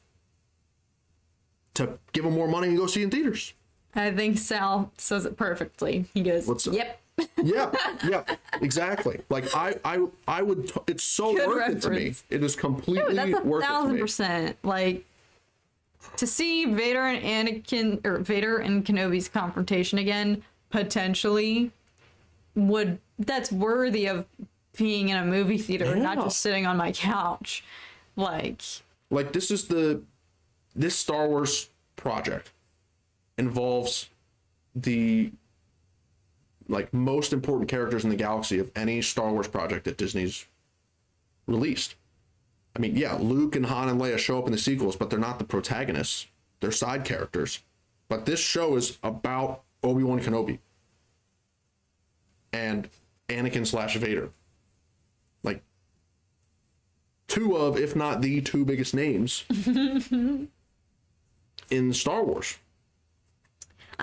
to give them more money and go see it in theaters. I think Sal says it perfectly. He goes, yep. Yep, exactly. Like, I would, it's so Good worth reference. it to me. It is completely worth it to me. 1,000%. Like, to see Vader and Kenobi's confrontation again, potentially, that's worthy of being in a movie theater and not just sitting on my couch. Like this Star Wars project involves the, like, most important characters in the galaxy of any Star Wars project that Disney's released. I mean, yeah, Luke and Han and Leia show up in the sequels, but they're not the protagonists. They're side characters. But this show is about Obi-Wan Kenobi and Anakin / Vader. Like, 2 of, if not the 2 biggest names in Star Wars.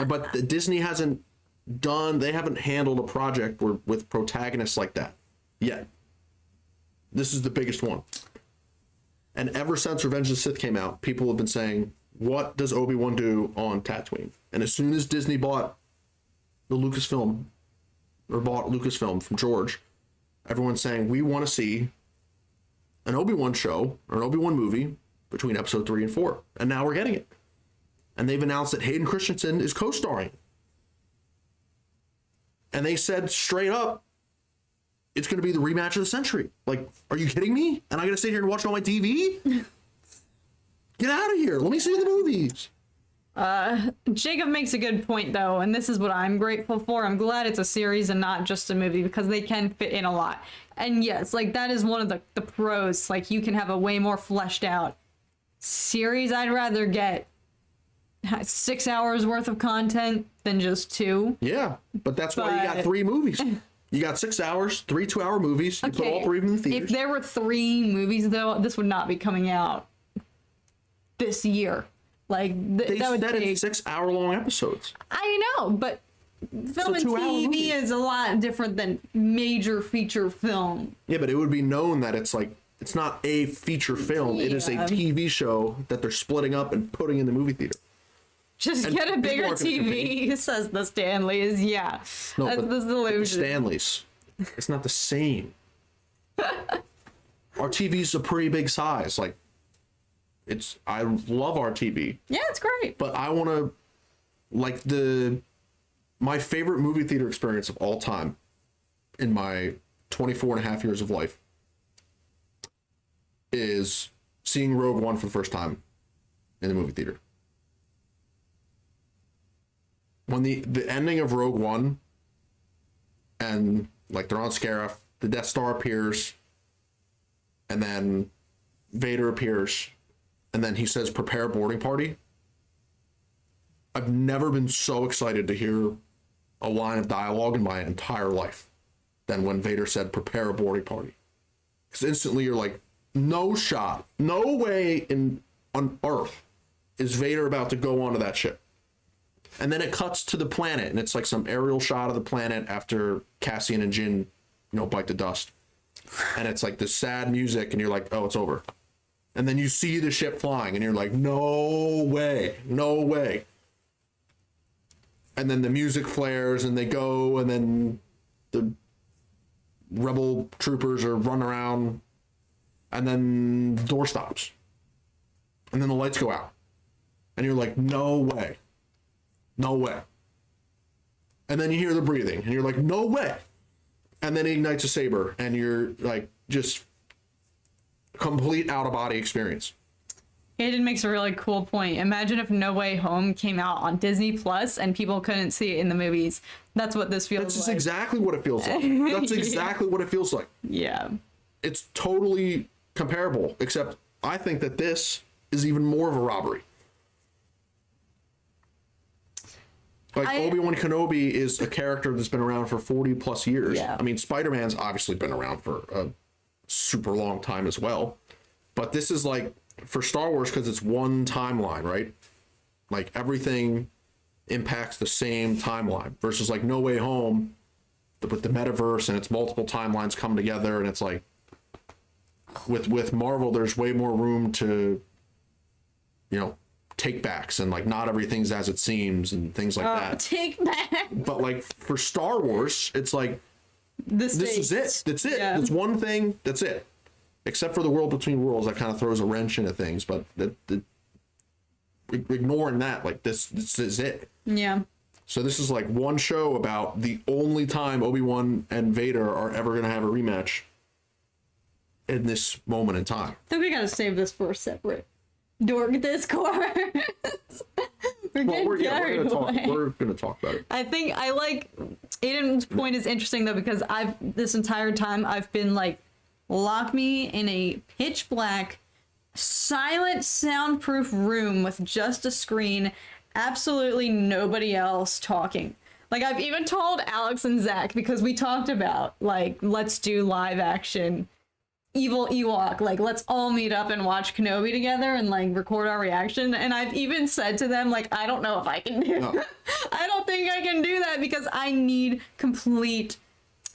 But Disney hasn't they haven't handled a project with protagonists like that yet. This is the biggest one. And ever since Revenge of the Sith came out, people have been saying, what does Obi-Wan do on Tatooine? And as soon as Disney bought Lucasfilm from George, everyone's saying, we want to see an Obi-Wan show or an Obi-Wan movie between episode 3 and 4. And now we're getting it. And they've announced that Hayden Christensen is co-starring. And they said straight up, it's going to be the rematch of the century. Like, are you kidding me? And I got to sit here and watch it on my TV? Get out of here. Let me see the movies. Jacob makes a good point, though, and this is what I'm grateful for. I'm glad it's a series and not just a movie, because they can fit in a lot. And yes, like, that is one of the pros. Like, you can have a way more fleshed out series. I'd rather get 6 hours worth of content than just 2. Yeah, but that's why you got 3 movies. You got 6 hours, 3 2-hour movies. You put all 3 of them in the theaters. If there were 3 movies, though, this would not be coming out this year. Like, they that would said take... it's 6-hour-long episodes. I know, but film and TV is a lot different than major feature film. Yeah, but it would be known that it's like, it's not a feature film. It is a TV show that they're splitting up and putting in the movie theater. Just And get a bigger people are gonna TV, says the Stanleys. Yeah, No, that's but the delusion. Stanley's. It's not the same. Our TV's a pretty big size. Like, I love our TV. Yeah, it's great. But I want to, like, my favorite movie theater experience of all time in my 24 and a half years of life is seeing Rogue One for the first time in the movie theater. When the ending of Rogue One, and like they're on Scarif, the Death Star appears, and then Vader appears, and then he says, "Prepare boarding party." I've never been so excited to hear a line of dialogue in my entire life than when Vader said, "Prepare a boarding party." Because instantly you're like, no shot, no way on Earth is Vader about to go onto that ship. And then it cuts to the planet, and it's like some aerial shot of the planet after Cassian and Jyn, bite the dust. And it's like this sad music, and you're like, oh, it's over. And then you see the ship flying, and you're like, no way, no way. And then the music flares, and they go, and then the rebel troopers are running around, and then the door stops. And then the lights go out. And you're like, no way. No way. And then you hear the breathing, and you're like, no way. And then he ignites a saber, and you're like, just complete out-of-body experience. Aiden makes a really cool point. Imagine if No Way Home came out on Disney Plus and people couldn't see it in the movies. That's what this feels like. That's exactly what it feels like. That's exactly what it feels like. Yeah. It's totally comparable, except I think that this is even more of a robbery. Like, Obi-Wan Kenobi is a character that's been around for 40 plus years. Yeah. I mean, Spider-Man's obviously been around for a super long time as well. But this is like, for Star Wars, because it's one timeline, right? Like, everything impacts the same timeline. Versus like No Way Home with the metaverse, and it's multiple timelines come together, and it's like, with Marvel, there's way more room to, take backs, and like not everything's as it seems and things like that. Take back. But like for Star Wars, it's like this is it. That's it. Yeah. That's one thing. That's it. Except for the World Between Worlds, that kind of throws a wrench into things. But ignoring that, like this is it. Yeah. So this is like one show about the only time Obi-Wan and Vader are ever going to have a rematch in this moment in time. I think we gotta save this for a separate dork discourse. We're going to talk about it. I think I like Aiden's point is interesting though, because this entire time I've been like, lock me in a pitch black, silent, soundproof room with just a screen, absolutely nobody else talking. Like, I've even told Alex and Zach, because we talked about like, let's do live action Evil Ewok, like, let's all meet up and watch Kenobi together and like record our reaction. And I've even said to them, like, I don't know if I can do that. I don't think I can do that, because I need complete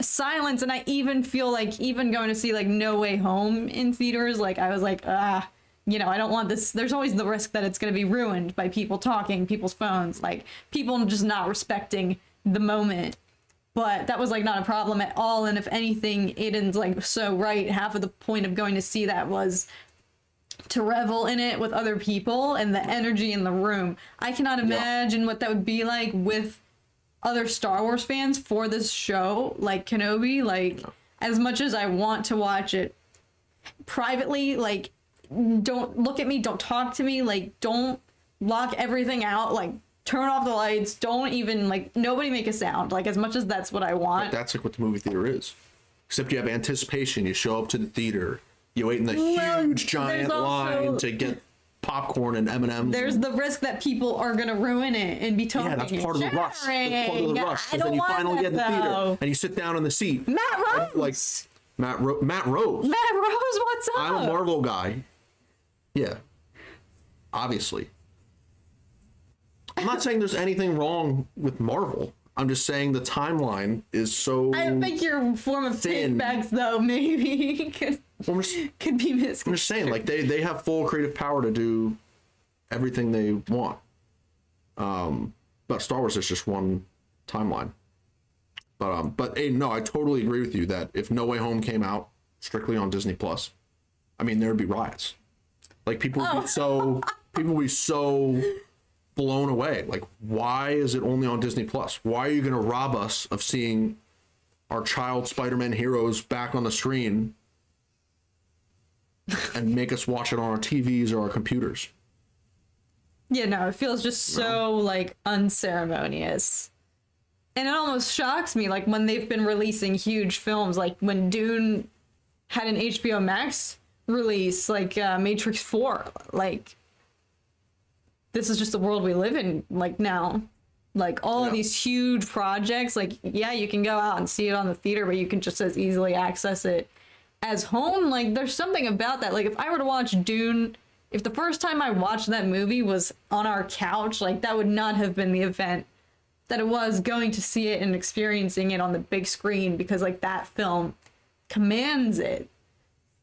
silence. And I even feel like even going to see like No Way Home in theaters, like I was like, I don't want this. There's always the risk that it's going to be ruined by people talking, people's phones, like people just not respecting the moment. But that was like not a problem at all. And if anything, Aiden's like so right. Half of the point of going to see that was to revel in it with other people and the energy in the room. I cannot imagine what that would be like with other Star Wars fans for this show, like Kenobi. Like, as much as I want to watch it privately, like, don't look at me, don't talk to me, like, don't lock everything out, like, turn off the lights, don't even, like, nobody make a sound, like, as much as that's what I want. But that's like what the movie theater is. Except you have anticipation. You show up to the theater, you wait in the huge giant line to get popcorn and M&Ms. There's the risk that people are gonna ruin it and be talking. Yeah, that's part of the rush. That's part of the rush. I Because don't then you want finally that, get in the theater though. and you sit down in the seat. Matt Rose. Like Matt Rose. Matt Rose, what's up? I'm a Marvel guy. Yeah. Obviously. I'm not saying there's anything wrong with Marvel. I'm just saying the timeline is so I think your form of thin. takebacks, though, maybe could be misconstrued. I'm just saying, like, they have full creative power to do everything they want. But Star Wars is just one timeline. But hey, no, I totally agree with you that if No Way Home came out strictly on Disney Plus, I mean, there'd be riots. Like, people would be so blown away. Like, why is it only on Disney Plus? Why are you going to rob us of seeing our child Spider-Man heroes back on the screen and make us watch it on our TVs or our computers? Yeah, no, it feels just so, like, unceremonious. And it almost shocks me, like, when they've been releasing huge films, like when Dune had an HBO Max release, like Matrix 4, like, this is just the world we live in, like, now. Like, all of these huge projects, like, yeah, you can go out and see it on the theater, but you can just as easily access it as home. Like, there's something about that. Like, if I were to watch Dune, if the first time I watched that movie was on our couch, like, that would not have been the event that it was going to see it and experiencing it on the big screen, because, like, that film commands it.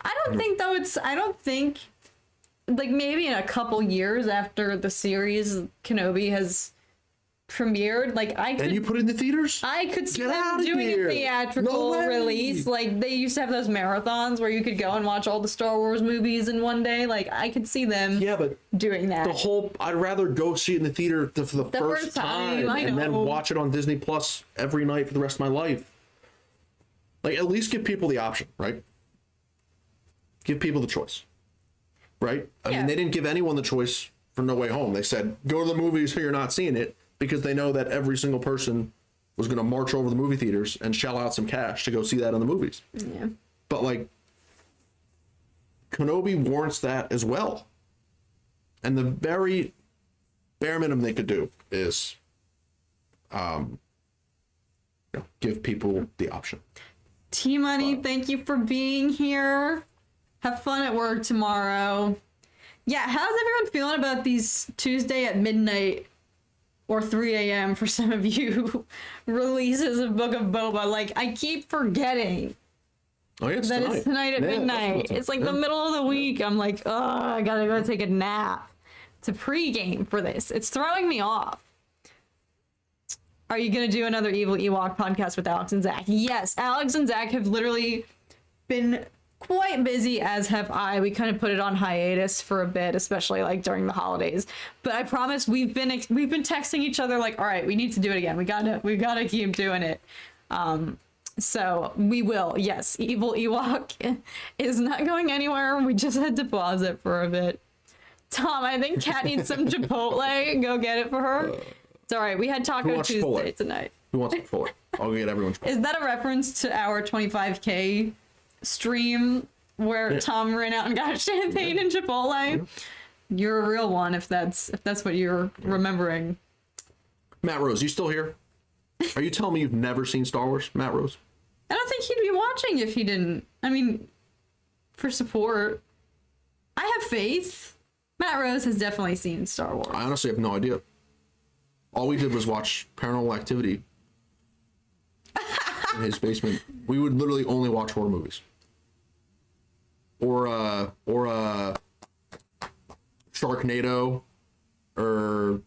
I don't think, like, maybe in a couple years after the series Kenobi has premiered, like, And you put it in the theaters? I could see Get them outta doing here. a theatrical No way. release. Like, they used to have those marathons where you could go and watch all the Star Wars movies in one day. Like, I could see them but doing that. I'd rather go see it in the theater for the first first time, I and then know. watch it on Disney Plus every night for the rest of my life. Like, at least give people the option, right? Give people the choice, right? I mean, they didn't give anyone the choice for No Way Home. They said, go to the movies so you're not seeing it, because they know that every single person was going to march over the movie theaters and shell out some cash to go see that in the movies. Yeah. But, like, Kenobi warrants that as well. And the very bare minimum they could do is give people the option. TMoney, thank you for being here. Have fun at work tomorrow. Yeah, how's everyone feeling about these Tuesday at midnight or 3 a.m. for some of you releases of Book of Boba? Like, I keep forgetting Oh, yeah, it's that tonight. it's tonight at midnight. It's like the middle of the week. I'm like, oh, I gotta go take a nap to pregame for this. It's throwing me off. Are you gonna do another Evil Ewok podcast with Alex and Zach? Yes, Alex and Zach have literally been quite busy, as have I. We kind of put it on hiatus for a bit, especially like during the holidays. But I promise we've been texting each other like, all right, we need to do it again. We gotta keep doing it. So we will. Yes, Evil Ewok is not going anywhere. We just had to pause it for a bit. Tom, I think Kat needs some Chipotle. Go get it for her. It's all right. We had Taco Tuesday Chipotle? tonight. Who wants Chipotle? I'll go get everyone Chipotle. Is that a reference to our 25K stream where Tom ran out and got champagne and Chipotle? You're a real one if that's what you're remembering. Matt Rose, you still here? Are you telling me you've never seen Star Wars, Matt Rose? I don't think he'd be watching if he didn't. I mean, for support. I have faith. Matt Rose has definitely seen Star Wars. I honestly have no idea. All we did was watch Paranormal Activity in his basement. We would literally only watch horror movies. Or Sharknado, or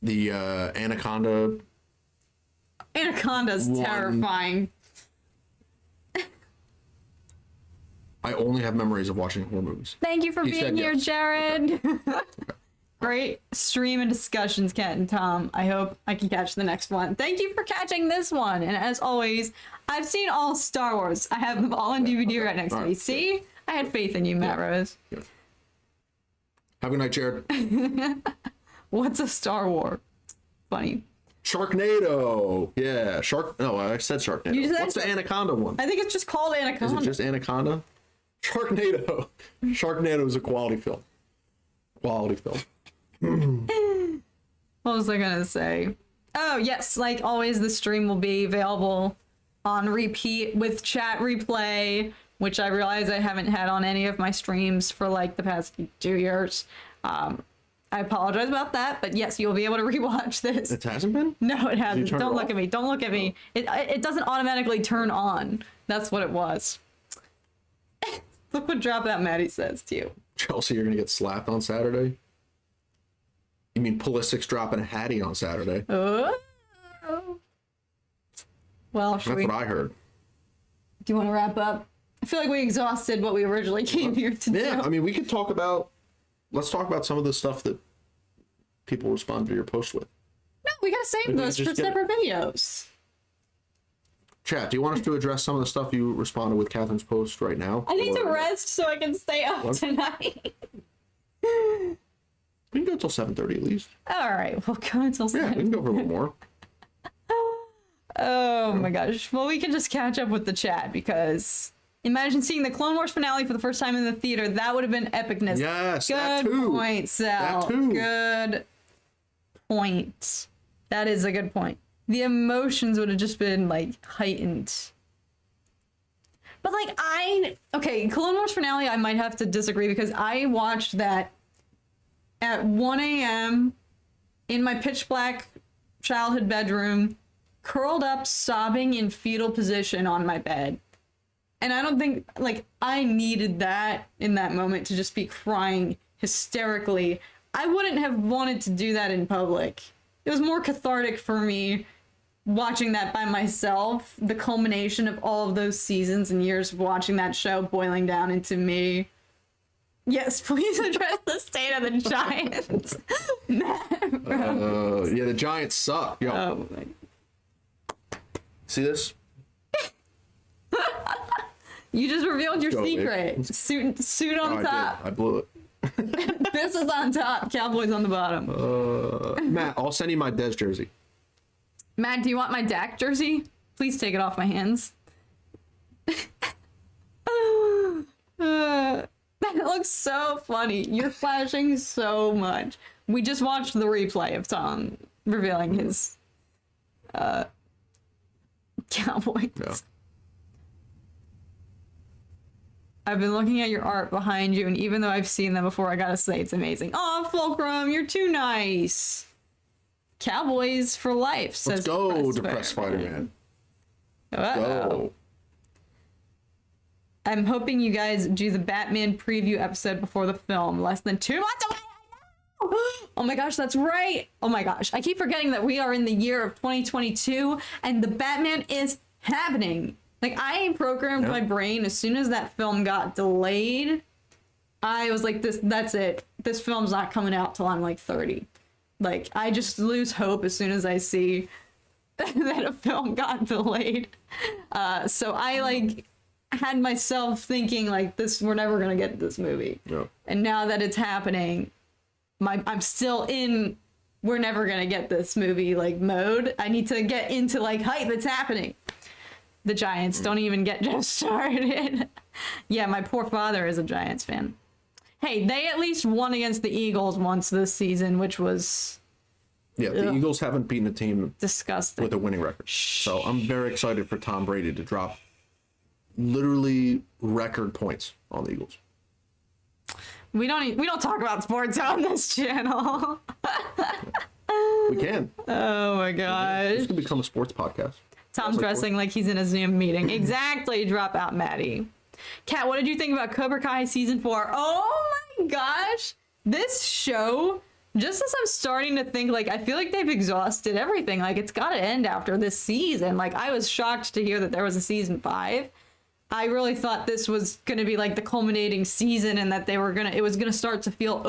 the Anaconda. Anaconda's terrifying. I only have memories of watching horror movies. Thank you for He being said here, yes. Jared. Great stream and discussions, Kat and Tom. I hope I can catch the next one. Thank you for catching this one. And as always, I've seen all Star Wars. I have them all on DVD right next to me. See? I had faith in you, Matt Rose. Yeah. Have a good night, Jared. What's a Star War? Funny. Sharknado. Yeah, No, I said Sharknado. You said What's the Anaconda one? I think it's just called Anaconda. Is it just Anaconda? Sharknado. Sharknado is a quality film. Quality film. What was I gonna say? Oh, yes, like always, the stream will be available on repeat with chat replay, which I realize I haven't had on any of my streams for like the past 2 years. I apologize about that, but yes, you'll be able to rewatch this. It hasn't been? No, it hasn't. Don't look off? at me. Don't look at me. It doesn't automatically turn on. That's what it was. Look what Dropout Maddie says to you. Chelsea, you're gonna get slapped on Saturday? You mean Pulisic's dropping a Hattie on Saturday? Oh. Well, That's what I heard. Do you want to wrap up? I feel like we exhausted what we originally came here to do. Yeah, I mean, we could talk about... Let's talk about some of the stuff that people respond to your post with. No, we gotta save those for separate videos. Chat, do you want us to address some of the stuff you responded with Catherine's post right now? I need to rest so I can stay up tonight. We can go till 7:30 at least. All right, we'll go until 7. Yeah, we can go for a little more. Oh my gosh. Well, we can just catch up with the chat because imagine seeing the Clone Wars finale for the first time in the theater. That would have been epicness. Yes, that good too. point, Sal. That too. Good point. That is a good point. The emotions would have just been like heightened. But like okay, Clone Wars finale, I might have to disagree because I watched that at 1 a.m. in my pitch black childhood bedroom, curled up, sobbing in fetal position on my bed. And I don't think, like, I needed that in that moment to just be crying hysterically. I wouldn't have wanted to do that in public. It was more cathartic for me watching that by myself, the culmination of all of those seasons and years of watching that show boiling down into me. Yes, please address the state of the Giants. Yeah, the Giants suck. Yo, Oh my. see this? You just revealed your Go, secret. Suit on I top. did. I blew it. This is on top. Cowboys on the bottom. Matt, I'll send you my Dez jersey. Matt, do you want my Dak jersey? Please take it off my hands. That looks so funny. You're flashing so much. We just watched the replay of Tom revealing his Cowboys. Yeah. I've been looking at your art behind you, and even though I've seen them before, I gotta say it's amazing. Oh, Fulcrum, you're too nice. Cowboys for life, says Let's go, Depressed Spider-Man. Go. I'm hoping you guys do the Batman preview episode before the film. Less than 2 months away. Oh my gosh, that's right. Oh my gosh, I keep forgetting that we are in the year of 2022 and the Batman is happening. Like, I programmed my brain as soon as that film got delayed. I was like, that's it. This film's not coming out till I'm like 30. Like, I just lose hope as soon as I see that a film got delayed. So I like had myself thinking like we're never gonna get this movie. Yeah. And now that it's happening, I'm still in we're never gonna get this movie like mode. I need to get into like hype, it's happening. The Giants don't even get just started. Yeah, my poor father is a Giants fan. Hey, they at least won against the Eagles once this season, which was Yeah, the Eagles haven't beaten a team disgusting. with a winning record. So I'm very excited for Tom Brady to drop literally record points on the Eagles. We don't talk about sports on this channel. We can. Oh my gosh. This could become a sports podcast. Tom's dressing like he's in a Zoom meeting. Exactly, drop out Maddie. Kat, what did you think about Cobra Kai season 4? Oh my gosh. This show, just as I'm starting to think, like, I feel like they've exhausted everything. Like, it's got to end after this season. Like, I was shocked to hear that there was a season 5. I really thought this was going to be like the culminating season and that it was going to start to feel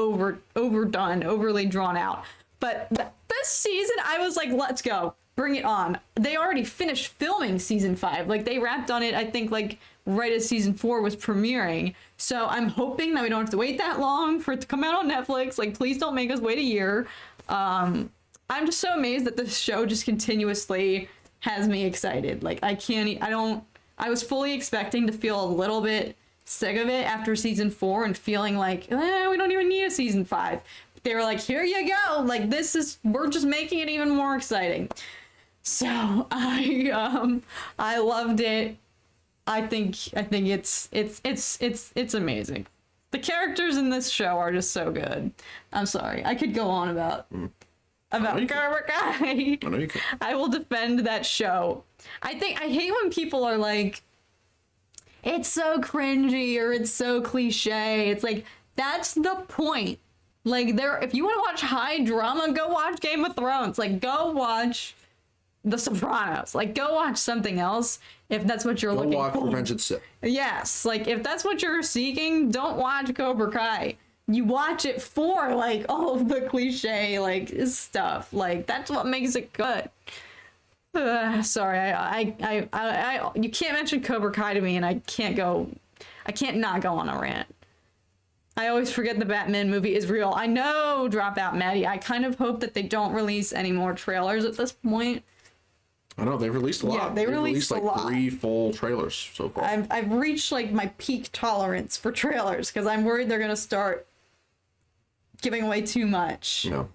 overdone, overly drawn out. But this season, I was like, let's go. Bring it on. They already finished filming season 5. Like, they wrapped on it, I think, like, right as season 4 was premiering. So I'm hoping that we don't have to wait that long for it to come out on Netflix. Like, please don't make us wait a year. I'm just so amazed that this show just continuously has me excited. Like, I was fully expecting to feel a little bit sick of it after season 4 and feeling like, we don't even need a season 5. They were like, here you go. Like, we're just making it even more exciting. So I loved it. I think it's amazing. The characters in this show are just so good. I'm sorry. I could go on about Cobra Kai. I know you can. I will defend that show. I hate when people are like, it's so cringy or it's so cliche. It's like, that's the point. Like, if you want to watch high drama, go watch Game of Thrones. Like, go watch The Sopranos. Like, go watch something else if that's what you're looking for. Go watch Revenge of the Sith. Yes, like, if that's what you're seeking, don't watch Cobra Kai. You watch it for, like, all of the cliche, like, stuff. Like, that's what makes it good. Sorry, you can't mention Cobra Kai to me and I can't not go on a rant. I always forget the Batman movie is real. I know, Dropout Maddie. I kind of hope that they don't release any more trailers at this point. I know, they've released a lot. Yeah, they released like a lot. 3 full trailers so far. I've reached, like, my peak tolerance for trailers because I'm worried they're going to start giving away too much. No.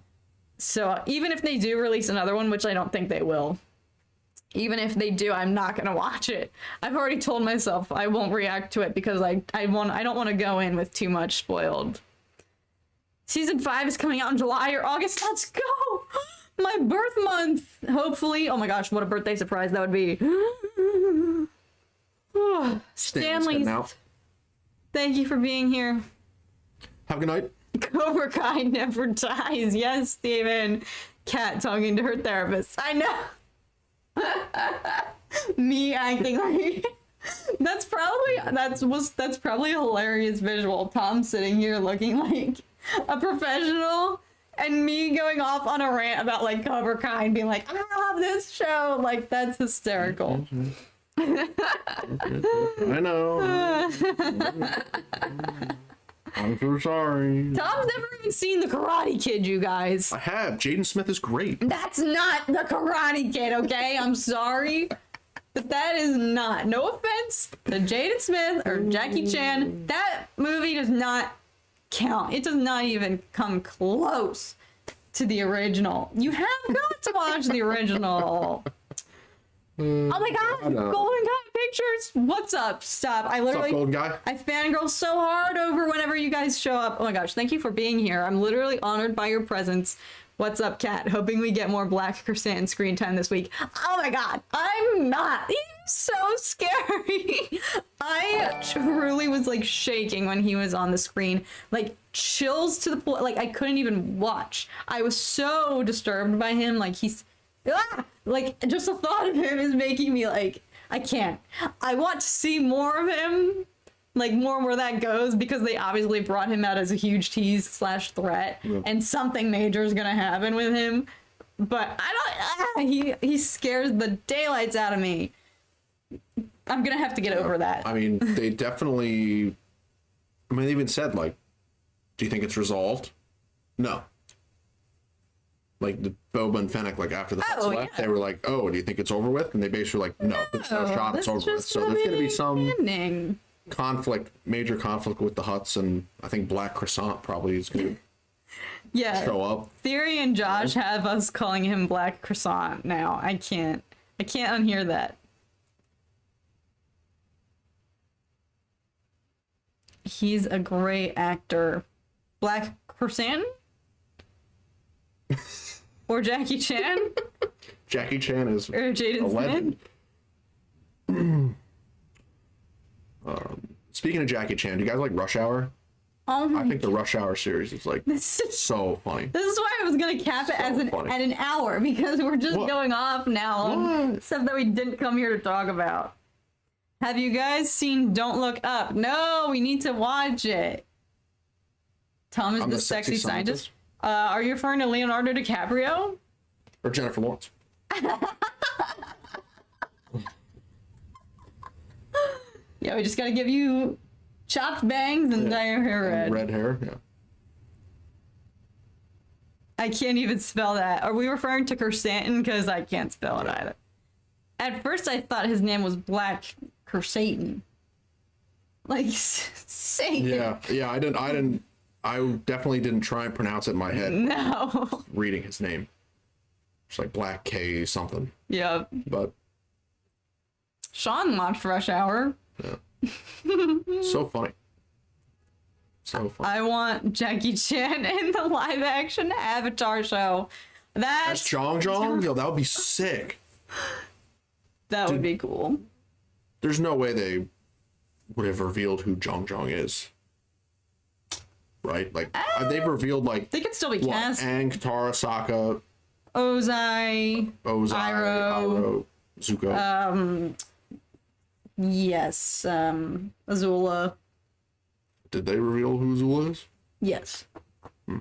So even if they do release another one, which I don't think they will, even if they do, I'm not gonna watch it. I've already told myself I won't react to it because I don't want to go in with too much spoiled. Season 5 is coming out in July or August. Let's go! My birth month, hopefully. Oh my gosh, what a birthday surprise that would be. Stanley, thank you for being here. Have a good night. Cobra Kai never dies. Yes, Steven. Kat talking to her therapist. I know. Me acting like that's probably a hilarious visual. Tom sitting here looking like a professional and me going off on a rant about like Cobra Kai and being like, I love this show. Like, that's hysterical. I know. I'm so sorry. Tom's never even seen The Karate Kid, you guys. I have. Jaden Smith is great. That's not The Karate Kid, okay? I'm sorry. But that is not. No offense to Jaden Smith or Jackie Chan. That movie does not count. It does not even come close to the original. You have got to watch the original. Oh my god, Golden Guy Pictures. What's up? Stop. I literally, Golden Guy? I fangirl so hard over whenever you guys show up. Oh my gosh, thank you for being here. I'm literally honored by your presence. What's up, Kat? Hoping we get more Black Chrysanthemum screen time this week. Oh my god, I'm not. He's so scary. I truly was like shaking when he was on the screen. Like chills to the point, like I couldn't even watch. I was so disturbed by him. Like like just the thought of him is making me like, I can't. I want to see more of him, like more where that goes, because they obviously brought him out as a huge tease / threat, and something major is gonna happen with him. But I don't. He scares the daylights out of me. I'm gonna have to get over that. I mean, they definitely. I mean, they even said like, "Do you think it's resolved?" No. Like the Boba and Fennec, like after the Hutts left, they were like, "Oh, do you think it's over with?" And they basically were like, "No, there's no shot. It's over with." So there's gonna be some conflict, major conflict with the Hutts, and I think Black Croissant probably is gonna show up. Theory and Josh have us calling him Black Croissant now. I can't unhear that. He's a great actor. Black Croissant? Or Jackie Chan? Jackie Chan is or Jaden Smith? Speaking of Jackie Chan, do you guys like Rush Hour? I think the Rush Hour series is like so funny. This is why I was gonna cap it as at an hour, because we're just going off now on stuff that we didn't come here to talk about. Have you guys seen Don't Look Up? No, we need to watch it. Thomas the Sexy Scientist. Are you referring to Leonardo DiCaprio? Or Jennifer Lawrence? Yeah, we just gotta give you chopped bangs and dye your hair red. Red hair, yeah. I can't even spell that. Are we referring to Kersantin? Because I can't spell it either. At first, I thought his name was Black Kersantin. Like, Satan. Yeah, I definitely didn't try and pronounce it in my head. No. Reading his name. It's like Black K something. Yeah. But. Sean watched Rush Hour. Yeah. So funny. So funny. I want Jackie Chan in the live action Avatar show. That's Jong Jong? Yo, that would be sick. That would be cool. There's no way they would have revealed who Jong Jong is. Right? Like, they've revealed, like... They could still be cast. Aang, Katara, Sokka... Ozai, Iroh, Zuko. Yes, Azula. Did they reveal who Azula is? Yes. I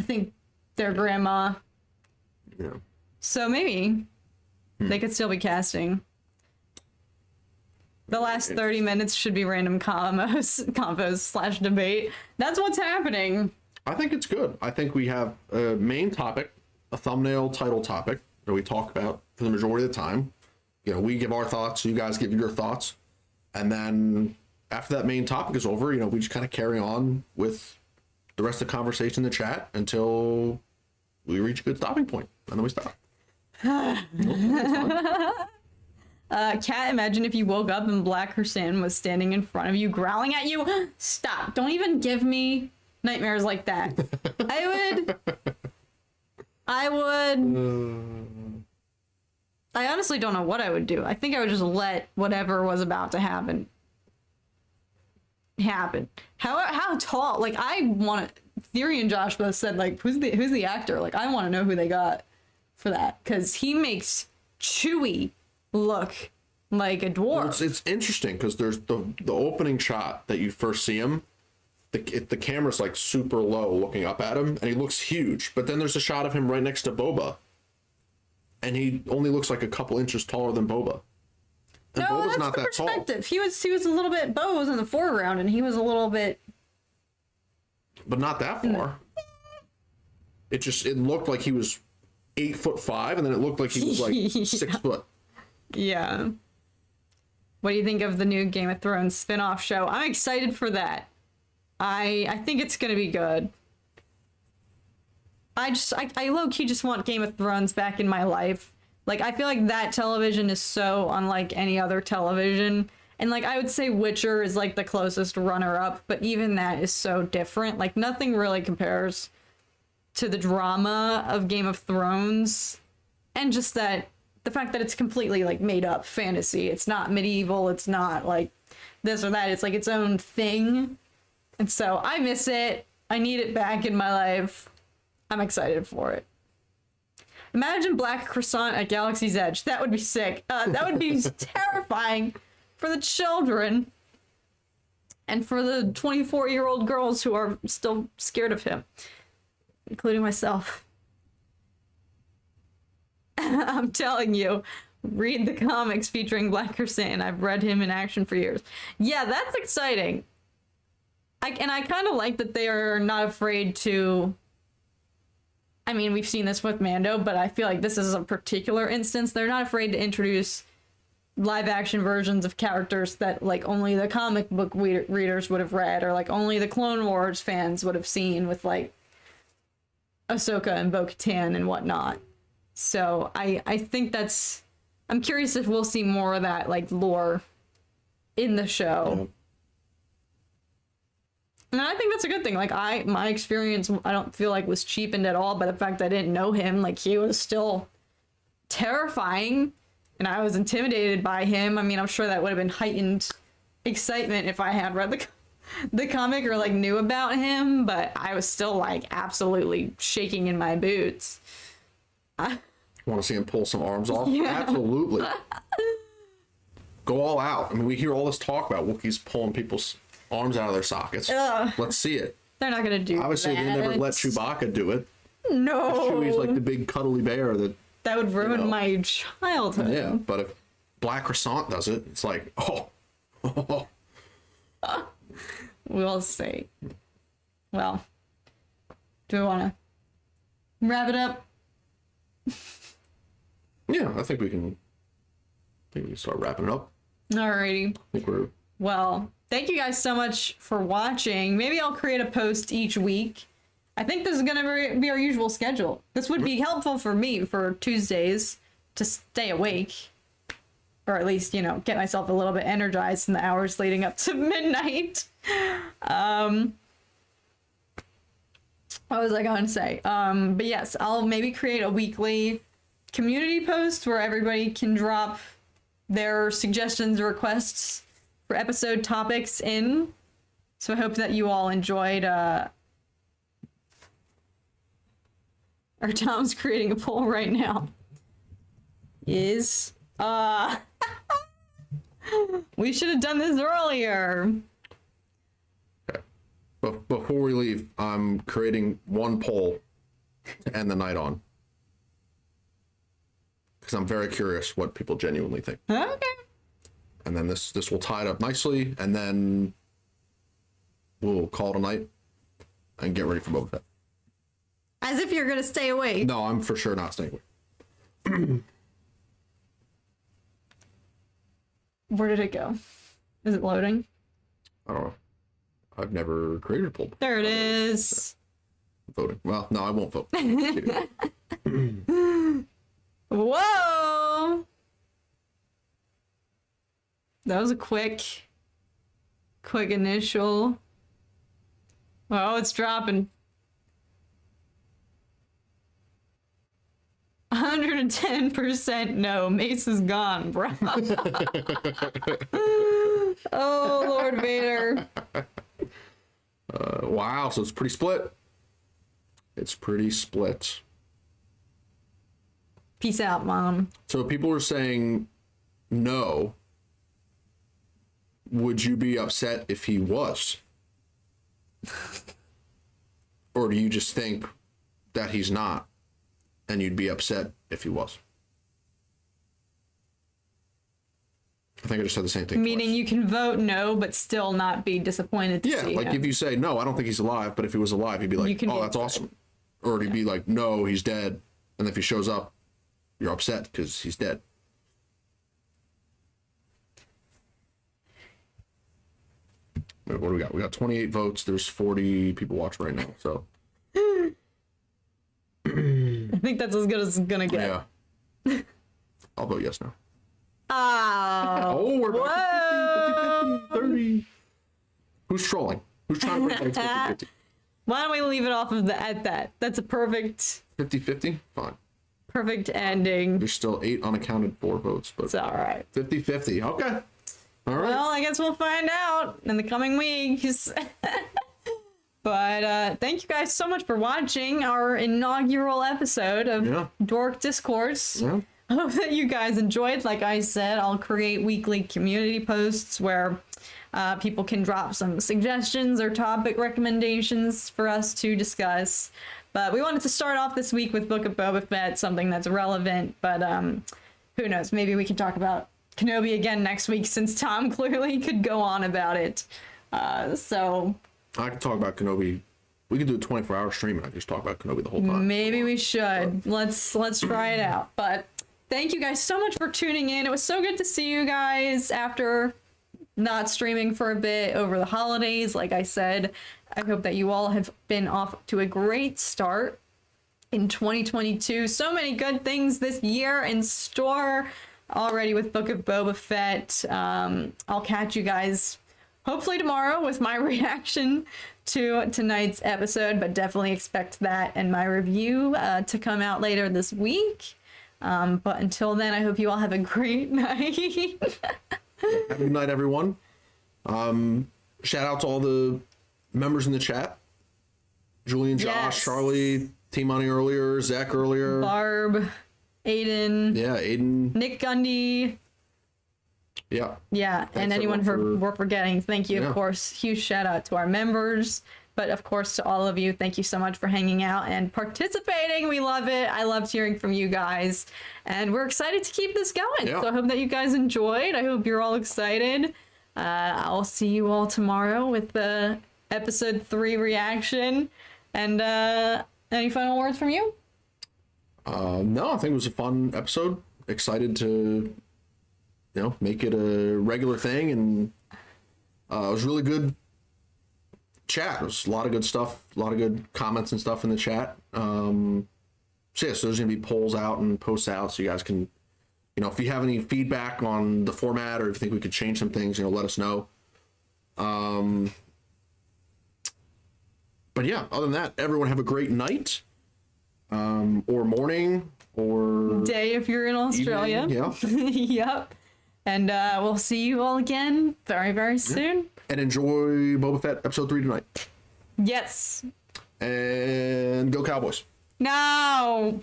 think their grandma. Yeah. So maybe they could still be casting. The last 30 minutes should be random combos / debate. That's what's happening. I think it's good. I think we have a main topic, a thumbnail title topic that we talk about for the majority of the time. You know, we give our thoughts, you guys give your thoughts. And then after that main topic is over, you know, we just kind of carry on with the rest of the conversation in the chat until we reach a good stopping point. And then we stop. Kat, imagine if you woke up and Black Hersan was standing in front of you, growling at you. Stop. Don't even give me nightmares like that. I honestly don't know what I would do. I think I would just let whatever was about to happen. How tall? Like, I want to... Theory and Josh both said, like, who's the actor? Like, I want to know who they got for that. Because he makes Chewie look like a dwarf. It's interesting, because there's the opening shot that you first see him. The camera's like super low looking up at him, and he looks huge. But then there's a shot of him right next to Boba, and he only looks like a couple inches taller than Boba. And no, Boba's that's not the that perspective. tall. He was a little bit. Boba was in the foreground, and he was a little bit. But not that far. It looked like he was 8'5", and then it looked like he was like 6 foot. Yeah. What do you think of the new Game of Thrones spin-off show? I'm excited for that. I think it's gonna be good. I low-key just want Game of Thrones back in my life. Like, I feel like that television is so unlike any other television. And, like, I would say Witcher is, like, the closest runner-up, but even that is so different. Like, nothing really compares to the drama of Game of Thrones. And just that, the fact that it's completely, like, made-up fantasy. It's not medieval, it's not, like, this or that. It's, like, its own thing. And so, I miss it. I need it back in my life. I'm excited for it. Imagine Black Croissant at Galaxy's Edge. That would be sick. That would be terrifying for the children and for the 24-year-old girls who are still scared of him, including myself. I'm telling you, read the comics featuring Black Croissant. I've read him in action for years. Yeah, that's exciting. I kind of like that they are not afraid to... I mean, we've seen this with Mando, but I feel like this is a particular instance. They're not afraid to introduce live action versions of characters that, like, only the comic book readers would have read, or, like, only the Clone Wars fans would have seen with, like, Ahsoka and Bo-Katan and whatnot. So I think that's... I'm curious if we'll see more of that, like, lore in the show. Yeah. And I think that's a good thing. Like, my experience, I don't feel like was cheapened at all by the fact that I didn't know him. Like, he was still terrifying, and I was intimidated by him. I mean, I'm sure that would have been heightened excitement if I had read the comic or, like, knew about him, but I was still, like, absolutely shaking in my boots. Want to see him pull some arms off? Yeah. Absolutely. Go all out. I mean, we hear all this talk about Wookiees pulling people's arms out of their sockets. Let's see it. They're not gonna do Obviously, that. they never let Chewbacca do it. No. Chewie's like the big cuddly bear that would ruin my childhood. Yeah, but if Black Croissant does it, it's like, oh. We'll see. Well, do we want to wrap it up? Yeah, I think we can start wrapping it up. Alrighty. I think we're... Well, thank you guys so much for watching. Maybe I'll create a post each week. I think this is going to be our usual schedule. This would be helpful for me for Tuesdays to stay awake. Or at least, get myself a little bit energized in the hours leading up to midnight. What was I going to say? But yes, I'll maybe create a weekly community post where everybody can drop their suggestions or requests for episode topics in. So I hope that you all enjoyed, or Tom's creating a poll right now. We should have done this earlier. Okay. But before we leave, I'm creating one poll to end the night on. Because I'm very curious what people genuinely think. Okay. And then this will tie it up nicely, and then we'll call it a night and get ready for Boba Fett. As if you're gonna stay awake. No, I'm for sure not staying awake. Where did it go? Is it loading? I don't know. I've never created a poll before. There it is. Voting. Well, no, I won't vote. Whoa! That was a quick initial. Oh, it's dropping. 110% no. Mace is gone, bro. Oh, Lord Vader. Wow, so it's pretty split. It's pretty split. Peace out, Mom. So people are saying no. Would you be upset if he was? Or do you just think that he's not and you'd be upset if he was? I think I just said the same thing. Meaning twice. you can vote no, but still not be disappointed to see like him. if you say no, I don't think he's alive, but if he was alive, he'd be like, oh, that's awesome. Or he'd be like, no, he's dead. And if he shows up, you're upset because he's dead. Wait, what do we got? We got 28 votes. There's 40 people watching right now. So I think that's as good as it's gonna get. yeah, I'll vote yes now. Oh, We're back to 50, 30. Who's trolling? Who's trying to bring back 50-50? Why don't we leave it off of at that? That's a perfect 50-50? Fine. Perfect ending. There's still 8 unaccounted for votes, but It's all right. 50-50. Okay. All right. Well, I guess we'll find out in the coming weeks. But thank you guys so much for watching our inaugural episode of Dork Discourse. Yeah. I hope that you guys enjoyed. Like I said, I'll create weekly community posts where people can drop some suggestions or topic recommendations for us to discuss. But we wanted to start off this week with Book of Boba Fett, something that's relevant. But who knows? Maybe we can talk about Kenobi again next week, since Tom clearly could go on about it. So I can talk about Kenobi. We can do a 24-hour stream and I can just talk about Kenobi the whole time. maybe we should. Let's try it out. But thank you guys so much for tuning in. It was so good to see you guys after not streaming for a bit over the holidays. Like I said, I hope that you all have been off to a great start in 2022. So many good things this year in store already with Book of Boba Fett. I'll catch you guys hopefully tomorrow with my reaction to tonight's episode, but definitely expect that and my review to come out later this week. But until then, I hope you all have a great night. Have a good night, everyone. Shout out to all the members in the chat. Julian, Josh, Charlie, TMoney earlier, Zach earlier. Barb, Aden. Yeah, Aden. Nic Gundy. Yeah. Yeah, Thanks and anyone we're forgetting, thank you, Yeah. of course. Huge shout out to our members, but of course to all of you. Thank you so much for hanging out and participating. We love it. I loved hearing from you guys, and we're excited to keep this going. Yeah. So I hope that you guys enjoyed. I hope you're all excited. I'll see you all tomorrow with the episode 3 reaction. And any final words from you? No, I think it was a fun episode. Excited to, make it a regular thing, and it was really good chat. There was a lot of good stuff, a lot of good comments and stuff in the chat. So there's gonna be polls out and posts out, so you guys can, if you have any feedback on the format or if you think we could change some things, let us know. But yeah, other than that, everyone have a great night, or morning, or Day if you're in Australia. evening, yeah. Yep. And we'll see you all again very, very soon. And enjoy Boba Fett episode 3 tonight. Yes. And go Cowboys. No.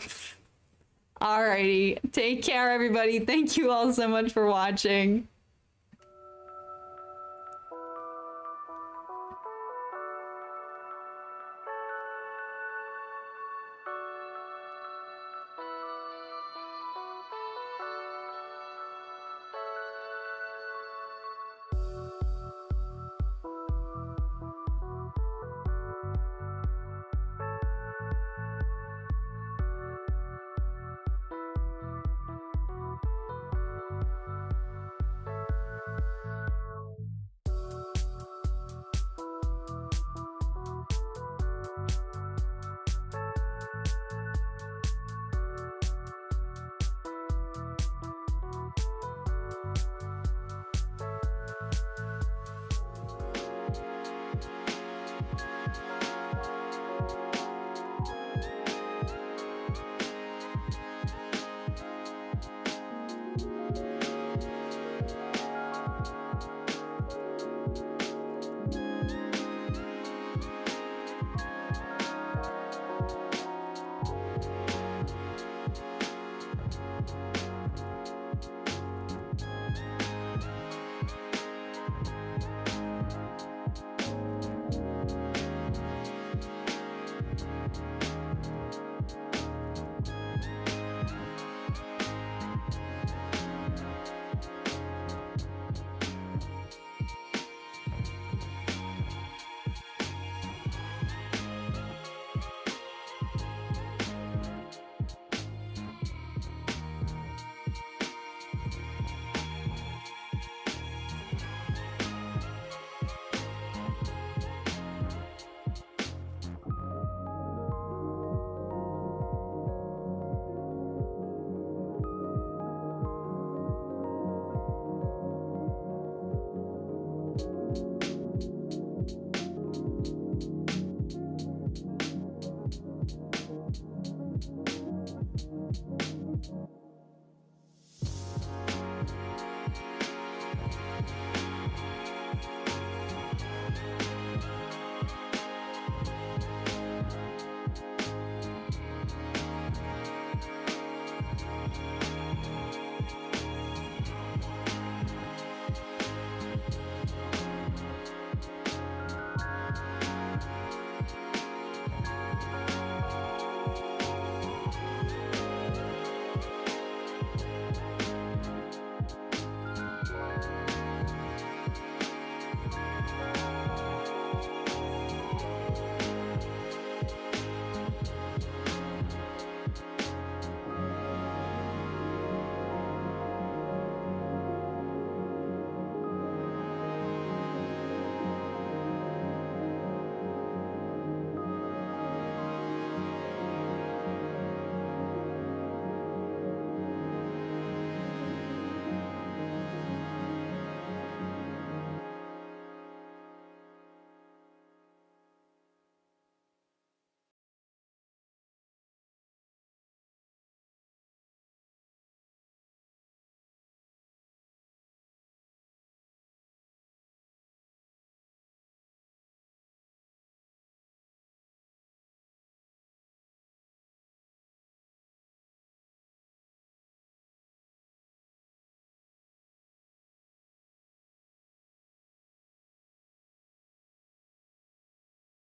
Alrighty. Take care, everybody. Thank you all so much for watching.